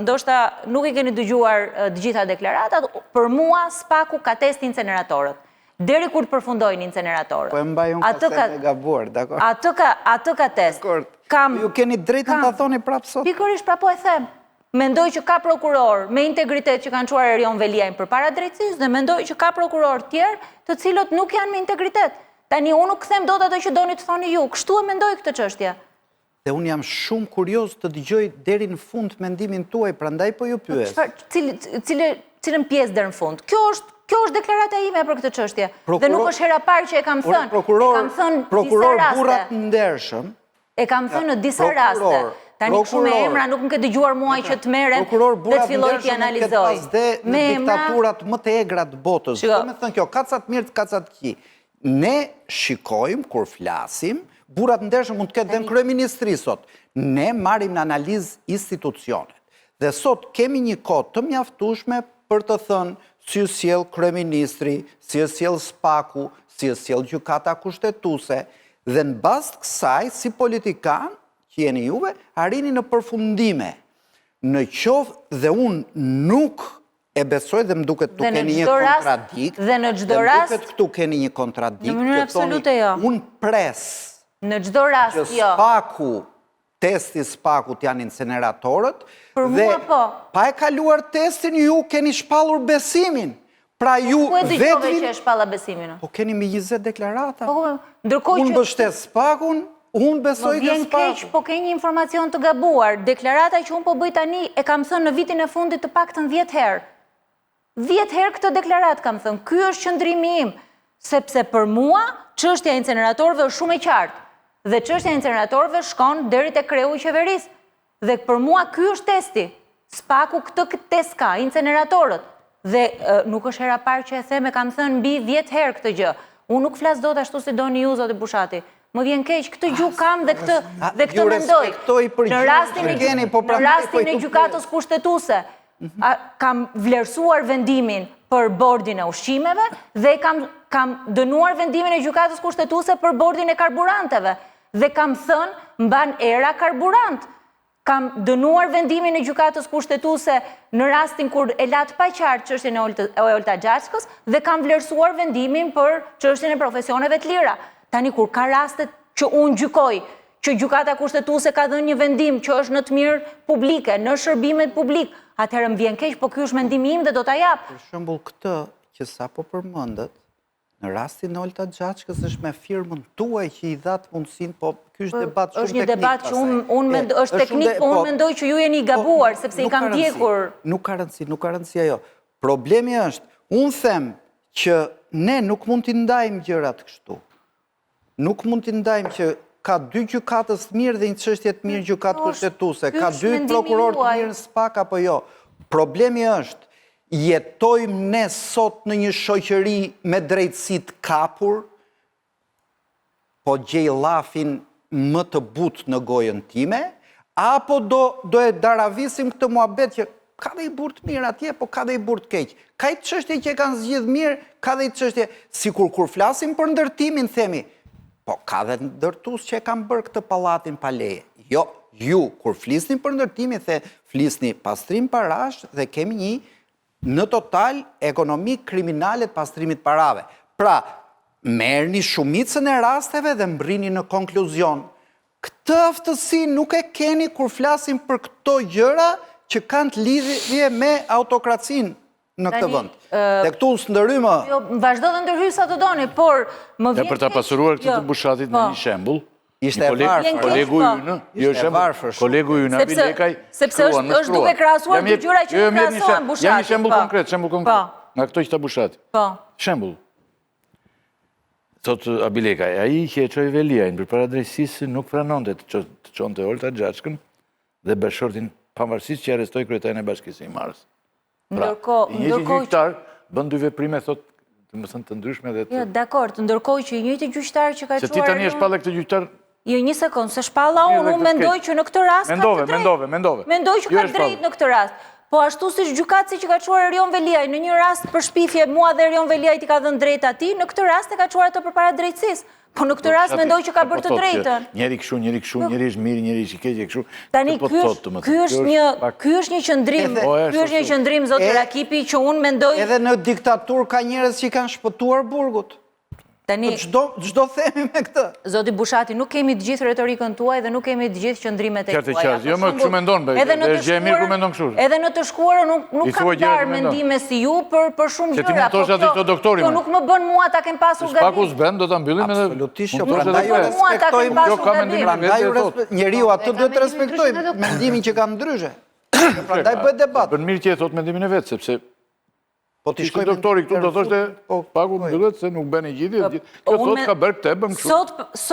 ndoshta nuk i keni dëgjuar të gjitha deklaratat. Për mua, SPAK-u ka test inceneratorët. Deri kur të përfundojnë inceneratorët. Po e mbajon kasetë e gabuar, dakor. Atë ka test. Ju keni drejtën ta thoni prapë sot. Pikërisht pra po e them. Mendoj që ka prokuror me integritet që kanë çuar Erion Veliajn përpara drejtësisë dhe mendoj që ka prokuror tjerë të cilët nuk janë me integritet. Tani unë nuk them dot ato që doni të thoni ju. Kështu e mendoj këtë çështje. Dhe unë jam shumë kurioz të dëgjoj deri në fund mendimin tuaj, prandaj po ju pyes. Cilën pjesë deri në fund? Kjo është deklarata ime për këtë çështje. Dhe nuk është hera parë që e kam thënë. Prokuror burrat ndershëm. E kam thënë në disa raste. Tani kështu me emra nuk më ke dëgjuar muaj që të merrem dhe të filloj të analizoj. Me diktaturat më të egra të botës. Do me thënë kjo, kacat mirë, kacat këqij. Ne shikojmë kur flasim, burrat ndershëm mund të ketë dhe në kryeministri sot. Ne marrim në analizë institucionet. Dhe sot kemi një kohë të mjaftueshme për të thënë si u sjell kryeministri, si u sjell SPAK-u, si u sjell gjykata kushtetuese, dhe në bazë të kësaj si politikan që jeni juve, arrini në përfundime. Në qoftë dhe unë nuk e besoj dhe më duket këtu keni një kontradikt. Dhe në çdo rast. Dhe më duket këtu keni një kontradikt. Në mënyrë absolute jo. Unë pres. Në çdo rast jo. Që SPAK-u, testi SPAK-ut janë inceneratorët. Për mua po. Pa e kaluar testin ju keni shpallur besimin. Pra ju ku e dëgjove që e shpalla besimin? Po keni me 20 deklarata. Unë mbështet SPAK-un. Unë besoj që SPAK-un. Po ke një informacion të gabuar. Deklarata që unë po bëj tani e kam thënë në vitin e fundit të paktën 10 herë. 10 herë këtë deklarat kam thënë. Ky është qëndrimi im, sepse për mua çështja e inceneratorëve është shumë e qartë. Dhe çështja e inceneratorëve shkon deri te kreu i qeverisë. Dhe për mua ky është testi. SPAK-u këtë test ka, inceneratorët. Dhe nuk është hera parë që e them, e kam thënë mbi 10 herë këtë gjë. Unë nuk flas dot ashtu si doni ju, zoti Bushati. Më vjen keq, këtë gjuhë kam dhe këtë mendoj. Në rastin e gjykatës kushtetuese, kam vlerësuar vendimin për bordin e ushqimeve dhe kam dënuar vendimin e gjykatës kushtetuese për bordin e karburanteve. Dhe kam thënë mban era karburant. Kam dënuar vendimin e gjykatës kushtetuese në rastin kur e lat pa qartë çështjen e Olta Gjaçkës dhe kam vlerësuar vendimin për çështjen e profesioneve të lira. Tani kur ka rastet që unë gjykoj, që gjykata kushtetuese ka dhënë një vendim që është në të mirë publike, në shërbimet publik, atëherë më vjen keq, po ky është mendimi im dhe do ta jap. Për shembull këtë që sapo përmendet, në rastin e Olta Gjaçkës është me firmën tuaj që i dhat mundësinë, po ky është debat shumë teknik. Është një debat që është teknik, po unë mendoj që ju jeni gabuar sepse i kam ndjekur. Nuk ka rëndësi ajo. Problemi është, unë them që ne nuk mund t'i ndajmë gjërat kështu. Nuk mund t'i ndajmë që ka 2 gjykatës të mirë dhe një çështje të mirë gjykatë kushtetuese, ka 2 prokurorë të mirë në SPAK apo jo. Problemi është jetojmë ne sot në një shoqëri me drejtësi të kapur, po gjej llafin më të butë në gojën time, apo do e daravisim këtë muhabet që ka dhe i burë të mirë atje, po ka dhe i burë të keq. Ka i çështje që kanë zgjidhur mirë, ka dhe i çështje sikur kur flasim për ndërtimin themi, po ka dhe ndërtues që e kanë bërë këtë pallatin pa leje. Jo, ju kur flisni për ndërtimin flisni pastrim parash dhe kemi një në total ekonomi kriminale të pastrimit parave. Pra, merrni shumicën e rasteve dhe mbrini në konkluzion. Këtë aftësi nuk e keni kur flasim për këto gjëra që kanë të lidhje me autokracinë në këtë vend. Dhe këtu s'ndërrymë. Jo, vazhdo të ndërhyj sa të doni, por më vjen. Dhe për ta pasuruar këtë të Bushatit në një shembull. Ishte varfër. Kolegu ynë, jo shembull. Kolegu ynë Abilekaj. Sepse është duke krahasuar dy gjëra që krahasohen Bushati. Jam një shembull konkret, nga këto që ta Bushati. Po. Shembull. Thot Abilekaj, ai që e çoi Veliajn përpara drejtësisë nuk pranonte të çonte Olta Gjaçkën dhe Bashortin pavarësisht që arrestoi kryetarin e Bashkisë së Imardhës. Ndërkohë, një gjyqtar bën 2 veprime, thot më thënë të ndryshme dhe të... Jo, dakord, ndërkohë që i njëjti gjyqtar që ka Se ti tani e shpallë këtë gjyqtar... Jo, një sekundë, se shpalla unë mendoj që në këtë rast ka të drejtë. Mendove. Mendoj që ka drejtë në këtë rast. Po ashtu si gjykatësi që ka çuar Erion Veliaj, në një rast për shpifje mua dhe Erion Veliaj i ka dhënë drejtë atij, në këtë rast e ka çuar ato përpara drejtësisë. Po në këtë rast mendoj që ka bërë të drejtën. Njeri kështu, njeri është mirë, njeri është i keq, kështu. Tani ky është një qëndrim, zotë Rakipi, që unë mendoj... Edhe në diktaturë ka njerëz që i kanë shpëtuar burgut. Tani, çdo themi me këtë. Zoti Bushati, nuk kemi të gjithë retorikën tuaj dhe nuk kemi të gjithë qëndrimet e tuaja. Jo më kështu mendon, është e mirë kur mendon kështu. Edhe në të shkuarën nuk kam darë mendime si ju për shumë gjëra. Se ti mund të thosh atë këto doktori. Jo, nuk më bën mua ta kem pasur gabim. Spaku s'bën, do ta mbyllim edhe. Absolutisht, prandaj ju respektojmë. Prandaj njeriu atë duhet të respektojë mendimin që ka ndryshe. Prandaj bëhet debat. Bën mirë që e thot mendimin e vet, sepse po ti shkoj doktori këtu do thoshte pagu mbyllet se nuk bën e gjithë. Kjo thot ka bërë këtë, bëm kështu.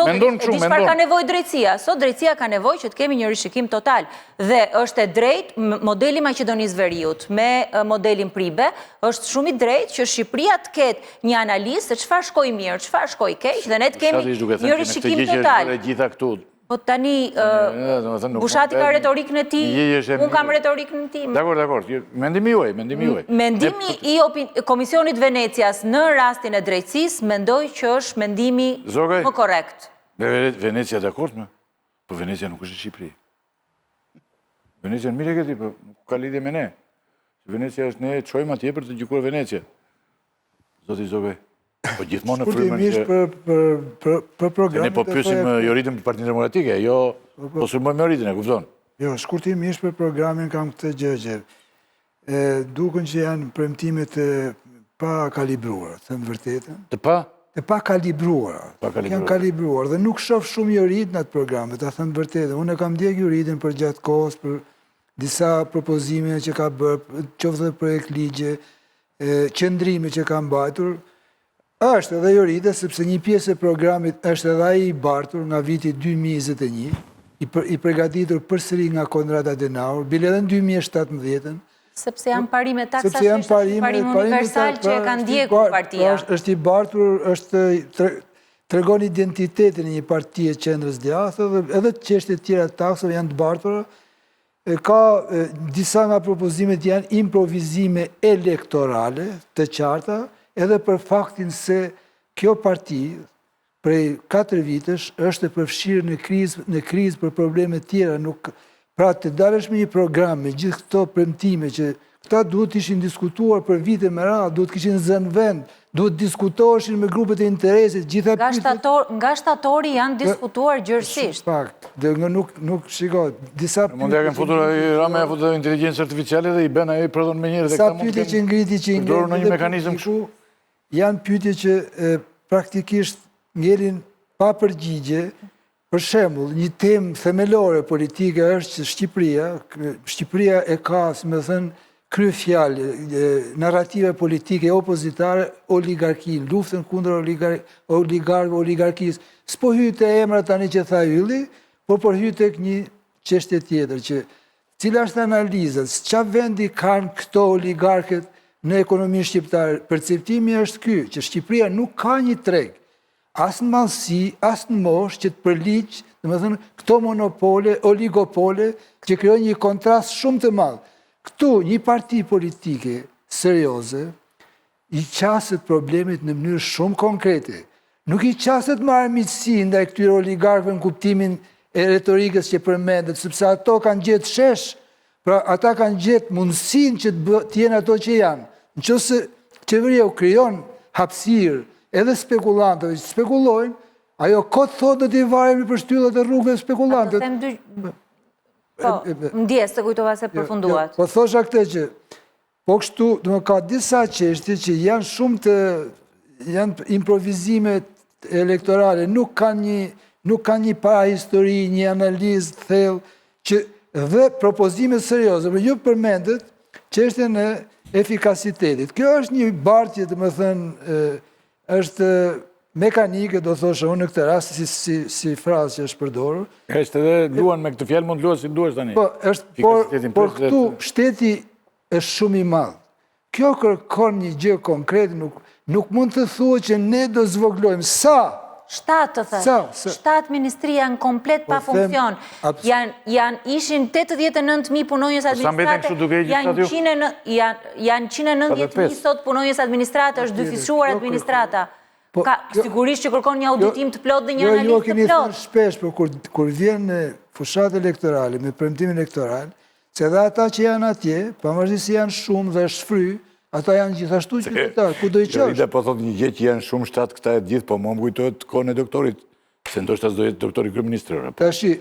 Mendon kështu, mendon. Çfarë ka nevojë drejtësia? Sot drejtësia ka nevojë që të kemi një rishikim total. Dhe është e drejtë modeli Maqedonisë Veriut me modelin Pribe, është shumë i drejtë që Shqipëria të ketë një analizë se çfarë shkoi mirë, çfarë shkoi keq dhe ne të kemi një rishikim total. Po tani, Bushati ka retorikën e tij, unë kam retorikën e tim. Dakor, mendimi juaj. Mendimi i Komisionit Venecias në rastin e drejtësisë, mendoj që është mendimi më korrekt. Venecia dakord me? Po Venecia nuk është Shqipëri. Venecia në mirë e këti, po nuk ka lidhje me ne. Venecia është ne çojmë atje për të gjykuar Venecia. Zoti Zogaj. Po gjithmonë në frymën që... për programet... Ne po pyesim Joritën për Partinë Demokratike, jo po sulmojmë Joritën, e kupton? Jo, shkurtimisht për programin kam këtë gjë. Duken që janë premtimet pa kalibruara, thënë vërtetën. Të pa? Të pa kalibruara. Janë kalibruar dhe nuk shoh shumë Joritën atë programet, ta thënë vërtetën. Unë e kam ndjek Joritën për gjatë kohës, për disa propozime që ka bërë, qoftë dhe projekt ligje, qëndrime që ka mbajtur. Është edhe Jorita, sepse një pjesë e programit është edhe ai i bartur nga viti 2021, i përgatitur përsëri nga Konrad Adenauer, bile edhe në 2017. Sepse janë parime taksasisht, parim universal që e kanë ndjekur partia. Është i bartur, tregon identitetin e një partie qendrës djathtë, edhe çështjet tjera të taksave janë të bartura. Ka disa nga propozimet janë improvizime elektorale të qarta, edhe për faktin se kjo parti, prej 4 vitesh, është e përfshirë në krizë për probleme tjera. Pra të dalësh me një program, me gjithë këto premtime që këta duhet ishin diskutuar për vite me radhë, duhet kishin zënë vend, duhet diskutoheshin me grupet e interesit, gjitha pyetjet... Nga shtatori janë diskutuar gjërësisht. Pak, dhe nuk shikoj, disa pyetje... Mund e kemë futur Rama e futur inteligencë artificiale dhe i ben ajo i prodhon me njërë dhe këta mund të përdorur në një mekanizëm kështu. Janë pyetje që praktikisht ngelin pa përgjigje. Për shembull, një temë themelore politike është që Shqipëria e ka, si më thënë, kryefjalë, narrative politike opozitare, oligarkinë, luftën kundër oligarkisë. S'po hyj te emra tani që tha Ylli, por po hyj tek një çështje tjetër që cila është analiza, çfarë vendi kanë këto oligarkët në ekonominë shqiptare. Perceptimi është ky, që Shqipëria nuk ka një treg, as në mallësi, as në moshë që të përliq, domethënë këto monopole, oligopole që krijojnë një kontrast shumë të madh. Këtu një parti politike serioze i qaset problemit në mënyrë shumë konkrete. Nuk i qaset me armiqësi ndaj këtyre oligarkëve në kuptimin e retorikës që përmendet, sepse ato kanë gjetë shesh, pra ata kanë gjetë mundësinë që të jenë ato që janë. Nëse qeveria u krijon hapësirë edhe spekulantëve që spekulojnë, ajo kot thotë do t'i varemi për shtyllat e rrugëve spekulantët. Po, ndjes të kujtova se përfunduat. Po thosha këtë që, po kështu, ka disa çështje që janë shumë të, janë improvizime elektorale, nuk kanë një parahistori, një analizë të thellë, që dhe propozime serioze, por ju përmendet çështjen e efikasitetit. Kjo është një bartje, të më thënë, është mekanike, do thosha unë në këtë rast, si frazë që është përdorur. Është edhe luan me këtë fjalë, mund luan si duash tani. Por këtu shteti është shumë i madh. Kjo kërkon një gjë konkrete, nuk mund të thua që ne do zvoglojmë. Sa? 7 të thë. 7 ministri janë komplet pa funksion. Ishin 89.000 punonjës administrate, janë 190.000 sot punonjës administrate, është dyfishuar administrata. Sigurisht që kërkon një auditim të plot dhe një analizë të plot. Jo, keni thënë shpesh, por kur vjen në fushat elektorale, me premtim elektoral, se dhe ata që janë atje, pavarësisht se janë shumë dhe shfry, ata janë gjithashtu qytetarë, ku do i qësh? Jorida po thot një gjë që janë shumë 7 këta e gjithë, po më kujtohet kohën e doktorit, se ndoshta s'do jetë doktori kryeministër. Tashi,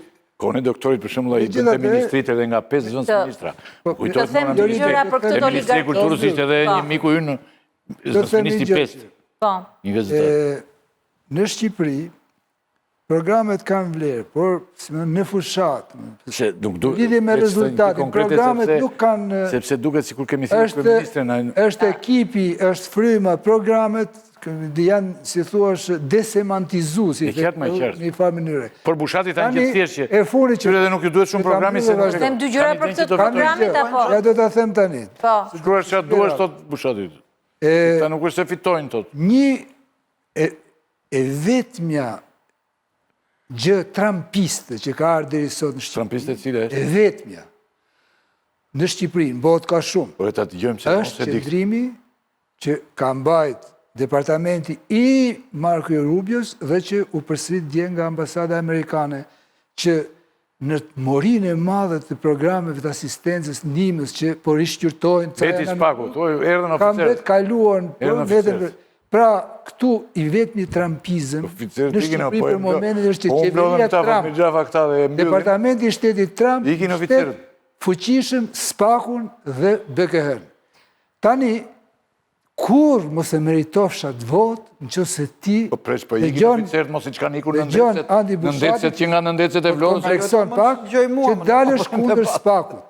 kohën e doktorit për shembull ai bënte ministrit edhe nga 5 zonë ministra. Të them gjëra për këtë oligarki. Ministri i kulturës ishte edhe një miku ynë, ministri 5. Po. Në Shqipëri programet kanë vlerë, por në fushat, lidhje me rezultatin, programet nuk kanë... Sepse duket sikur kemi thënë kryeministrin. Është ekipi, është fryma, programet janë, si thua, desemantizues në farë mënyre. Por Bushati thanë që thjesht që tyre dhe nuk ju duhet shumë programi se nuk... Them dy gjëra për këtë programit, apo? Ja do ta them tani. Po. Shkruar çfarë duash thot Bushati. Ta nuk është se fitojnë thot. Një e vetmja gjë trampiste që ka ardhur deri sot në Shqipëri. Trampiste cile është? E vetmja. Në Shqipëri, në botë ka shumë. Po ta dëgjojmë se është qendrimi që ka mbajt departamenti i Marco Rubios dhe që u përsërit dje nga ambasada amerikane, që në morinë e madhe të programeve të asistencës ndihmës që po rishqyrtojnë... Beti Spaku, erdhën oficerët. Kam vetë kaluar vetëm... Pra, këtu i vetë një trampizëm në Shqipëri për momentin është që qeveria Trump, departamenti i shtetit Trump, shtet fuqishëm Spakun dhe BKH. Tani, kur mos e meritofsha të votë, në që se ti... Po presh, po ikin oficerët mos i qka nikur në ndecet që nga në ndecet e vlonës... Komplekson pak, që dalësh kundër Spakut.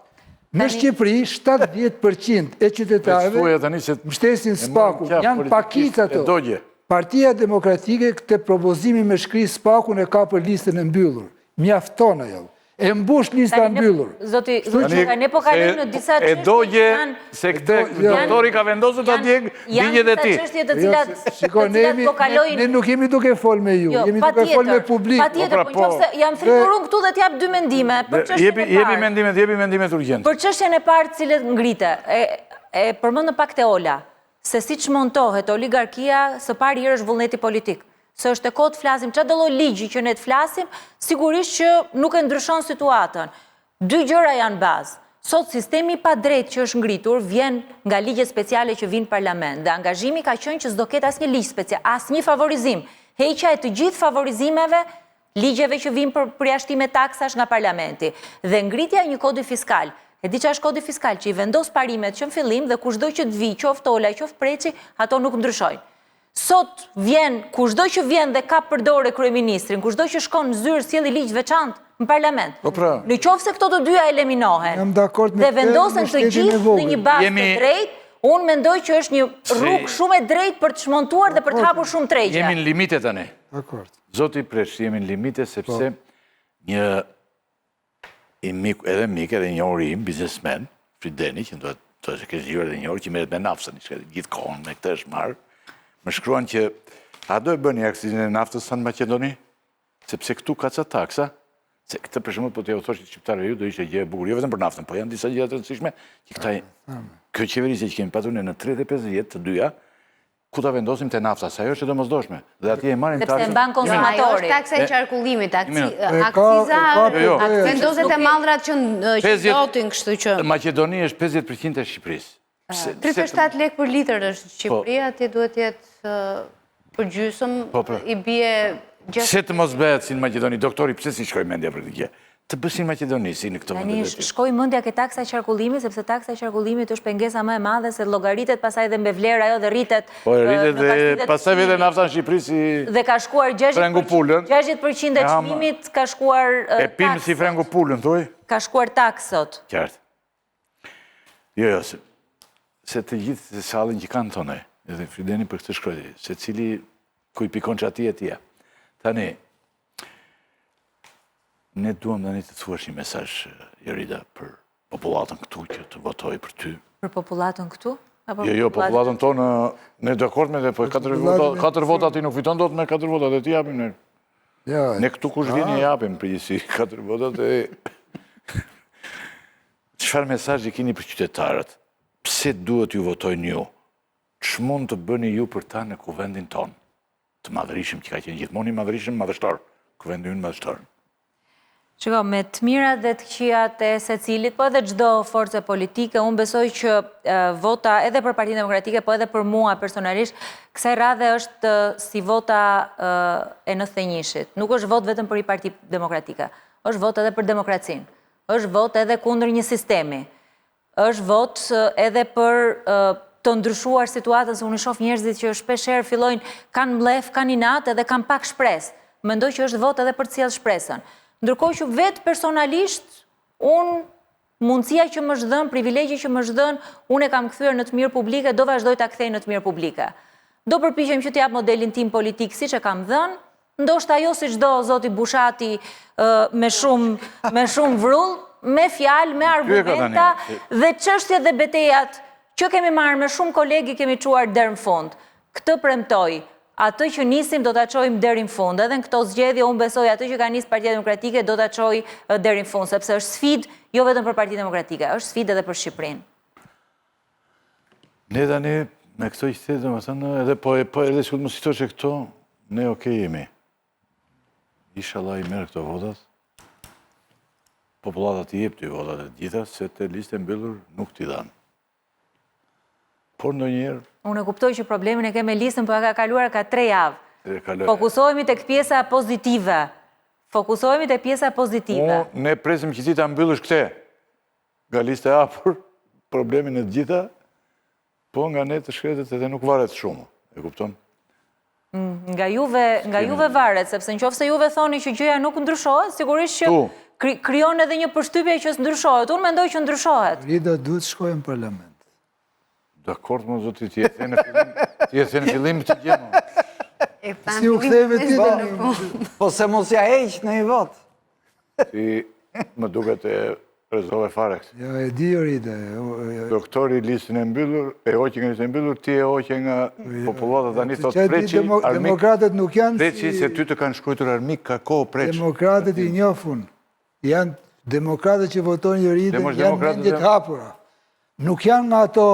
Në Shqipëri, 70% e qytetarëve mbështesin Spakun, janë pakicë ato. Partia Demokratike këtë propozimi me shkri Spakun e ka për listën e mbyllur. Mjafton ajo. E mbush lista mbyllur. Zoti, ne po kalojmë në disa çështje. E dogje se këtë doktori ka vendosur ta djeg dinjë dhe ti. Janë çështje të cilat shikoj, ne nuk jemi duke fol me ju, jemi duke fol me publik. Patjetër, po nëse jam fritur unë këtu dhe t'jap dy mendime për çështjen e parë. Jepi mendimet urgjente. Për çështjen e parë, cilët ngritë, e përmend pak Teola, se siç montohet oligarkia, së pari është vullneti politik. Se është e kohë të flasim, që do lloj ligji që ne të flasim, sigurisht që nuk e ndryshon situatën. Dy gjëra janë bazë. Sot sistemi pa drejt që është ngritur vjen nga ligjet speciale që vinë parlament, dhe angazhimi ka qenë që s'do ketë asnjë ligj special, asnjë favorizim. Heqja e të gjithë favorizimeve, ligjeve që vinë për përjashtime taksash nga parlamenti, dhe ngritja e një kodi fiskal. E di që është kodi fiskal që i vendos parimet që në fillim dhe kushdo që të vi, qoftë Ola, qoftë Preci, ato nuk ndryshojnë. Sot vjen, kushdo që vjen dhe ka përdore kryeministrin, kushdo që shkon në zyrë sjellë ligj veçantë në parlament. Në qoftë se këto të dyja eliminohen dhe vendosen të gjithë në një bazë të drejtë, unë mendoj që është një rrugë shumë e drejtë për të shmontuar dhe për të hapur shumë tregje. Jemi në limite tani. Zoti Presh, jemi në limite sepse një edhe mik edhe një ori im, biznesmen, Frideni, që do të kesh dëgjuar edhe një orë që merret me naftën, gjithë kohën me këtë është marrë. Më shkruan që a do e bëni akcizën e naftës sa në Maqedoni? Sepse këtu ka ca taksa, se këtë për shembull po t'ja u thoshit shqiptarëve ju do ishte gjë e bukur, jo vetëm për naftën, po janë disa gjëra të rëndësishme që këta kjo qeverisje që kemi patur në 35 vjet të dyja, ku ta vendosim te nafta, sa ajo është e domosdoshme. Dhe atje e marrin taksën. Sepse mban konsumatori. Ajo është taksa e qarkullimit, akciza, vendoset e mallrat që qdotin, kështu që... Maqedoni është 50% e Shqipërisë. 37 lek për litër është Shqipëria, ati duhet jetë për gjysëm, i bie... Pse të mos bëhet si në Maqedoni, doktori, pse si shkoj mendja për të gjë? Të bësin Maqedoni si në këtë vend. Shkoj mendja ke taksa e qarkullimit, sepse taksa e qarkullimit është pengesa më e madhe, se llogaritet pasaj dhe mbe vlerë ajo dhe rritet. Po rritet dhe pasaj vete nafta në Shqipëri si... Dhe ka shkuar 60% e çmimit ka shkuar e pim si frengu pulën, thuaj? Ka shkuar taksot. Qartë. Jo, se të gjithë sallën që kanë tonë, edhe Frideni për këtë shkrojti, se cili ku i pikon që ati e tia. Tani, ne duham tani të thuash një mesazh, Jorida, për popullatën këtu që të votoj për ty. Për popullatën këtu? Jo, popullatën tonë, ne dakord me dhe, po 4 vota ti nuk fiton do të me 4 votat, e ti japim ne. Ne këtu kush vini japim, përgjithsi 4 votat e... Çfarë mesazhi keni për qytetarët? Pse duhet ju votojnë ju? Ç'mund të bëni ju për ta në kuvendin tonë? Të madhërishëm, që ka qenë gjithmonë i madhërishëm madhështor, kuvendi ynë madhështor. Shiko, me të mirat dhe të këqijat e secilit, po edhe çdo force politike, unë besoj që vota edhe për Partinë Demokratike, po edhe për mua personalisht, kësaj radhe është si vota e 91-shit. Nuk është vot vetëm për i Parti Demokratike, është vot edhe për demokracinë, është vot edhe kundër një sistemi, është vot edhe për të ndryshuar situatën, se unë shoh njerëzit që shpeshherë fillojnë, kanë mlef, kanë inat edhe kanë pak shpresë. Mendoj që është vot edhe për të sjellë shpresën. Ndërkohë që vetë personalisht, unë mundësia që më zhdën, privilegji që më zhdën, unë e kam kthyer në të mirë publike, do vazhdoj ta kthej në të mirë publike. Do përpiqem që të jap modelin tim politik siç e kam dhënë, ndoshta jo si çdo zoti Bushati me shumë vrull, me fjalë, me argumenta dhe çështjet dhe betejat që kemi marrë me shumë kolegi kemi çuar deri në fund. Këtë premtoj. Atë që nisim do ta çojmë deri në fund. Edhe në këto zgjedhje unë besoj atë që ka nisë Partia Demokratike do ta çojë deri në fund, sepse është sfidë jo vetëm për Partinë Demokratike, është sfidë edhe për Shqipërinë. Ne tani me këto që the, domethënë, edhe po edhe sikur mos i thosh këto, ne okay jemi. Inshallah i merr këto votat. Popullata t'i jep ty votat e gjitha, se të listë e mbyllur nuk t'i dhanë. Por ndonjëherë... Unë e kuptoj që problemin e ke me listën, për ka kaluar ka 3 javë. Fokusohemi tek pjesa pozitive. Fokusohemi tek pjesa pozitive. Ne presim që ti ta mbyllësh këte. Nga lista e hapur, problemin e gjitha, po nga ne të shkretet edhe nuk varet shumë. E kupton? Nga juve varet, sepse nëse juve thoni që gjëja nuk ndryshohet, sigurisht që krijon edhe një përshtypje që s'ndryshohet. Unë mendoj që ndryshohet. Rida duhet shkojë në parlament. Dakord, më zoti, ti e the në fillim të gjemë. Si u ktheve ti dhe Po se mos ja heq në i vot. Si më duket e rezove fare këtë. Ja, e di Rida. Doktori listën e mbyllur, e hoqë nga listën e mbyllur, ti e hoqë nga popullata tani thot preqi, armik. Demokratët nuk janë si... Preqi se ty të kanë shkruar armik ka kohë preqi. Demokratët i njofun. Janë demokratët që votojnë Rida, janë mendjet hapura. Nuk janë nga ato...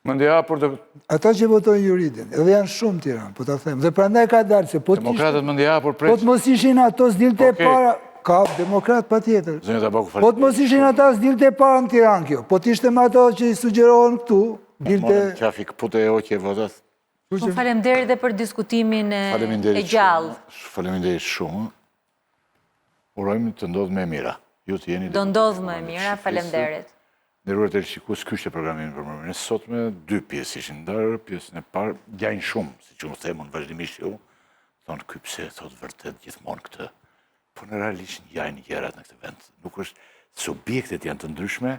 Mendje hapur të... Ata që votojnë Juridin, edhe janë shumë në Tiranë, po ta them. Dhe prandaj ka dalë se po Demokratët mendje hapur preqi. Po të mos ishin ato s'dilte para... Ka demokrat pa tjetër. Po të mos ishin ata s'dilte para në Tiranë kjo. Po t'ishte me ato që i sugjerohen këtu, dilte... Qafi këpute e oqje votat. Faleminderit dhe për diskutimin e gjallë. Faleminderit shumë. Urojmë të ndodhë me mira. Do ndodhë me mira, faleminderit. Nderuar televizionist, ky ishte programi për mëngjesin. Sot me 2 pjesë ishin ndarë, pjesën e parë gjajnë shumë, siç u themun vazhdimisht ju. Thonë ky pse thot vërtet gjithmonë këtë. Po në realisht gjajnë gjërat në këtë vend. Nuk është subjektet janë të ndryshme,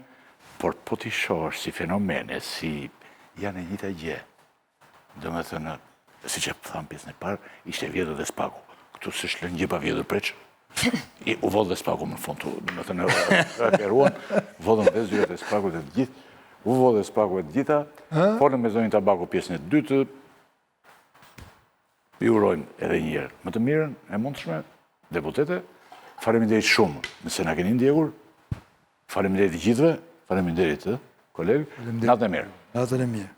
por po ti shohësh si fenomene, si janë e njëjta gjë. Domethënë, siç e tham pjesën e parë, ishte vjedhur dhe spaku. Këtu s'është lënë gjë pa vjedhur preç. U vodhë dhe spaku më në fund, me të në rakeruan, vodhën dhe zyret e spaku të gjithë, u vodhë dhe spaku e të gjitha, folën me zonin Tabaku pjesën e dytë, i urojmë edhe njerë më të mirën, e mundshme, deputete, faleminderit shumë nëse na keni ndjekur, faleminderit gjithëve, faleminderit të kolegë, natën e mirë. Natën e mirë.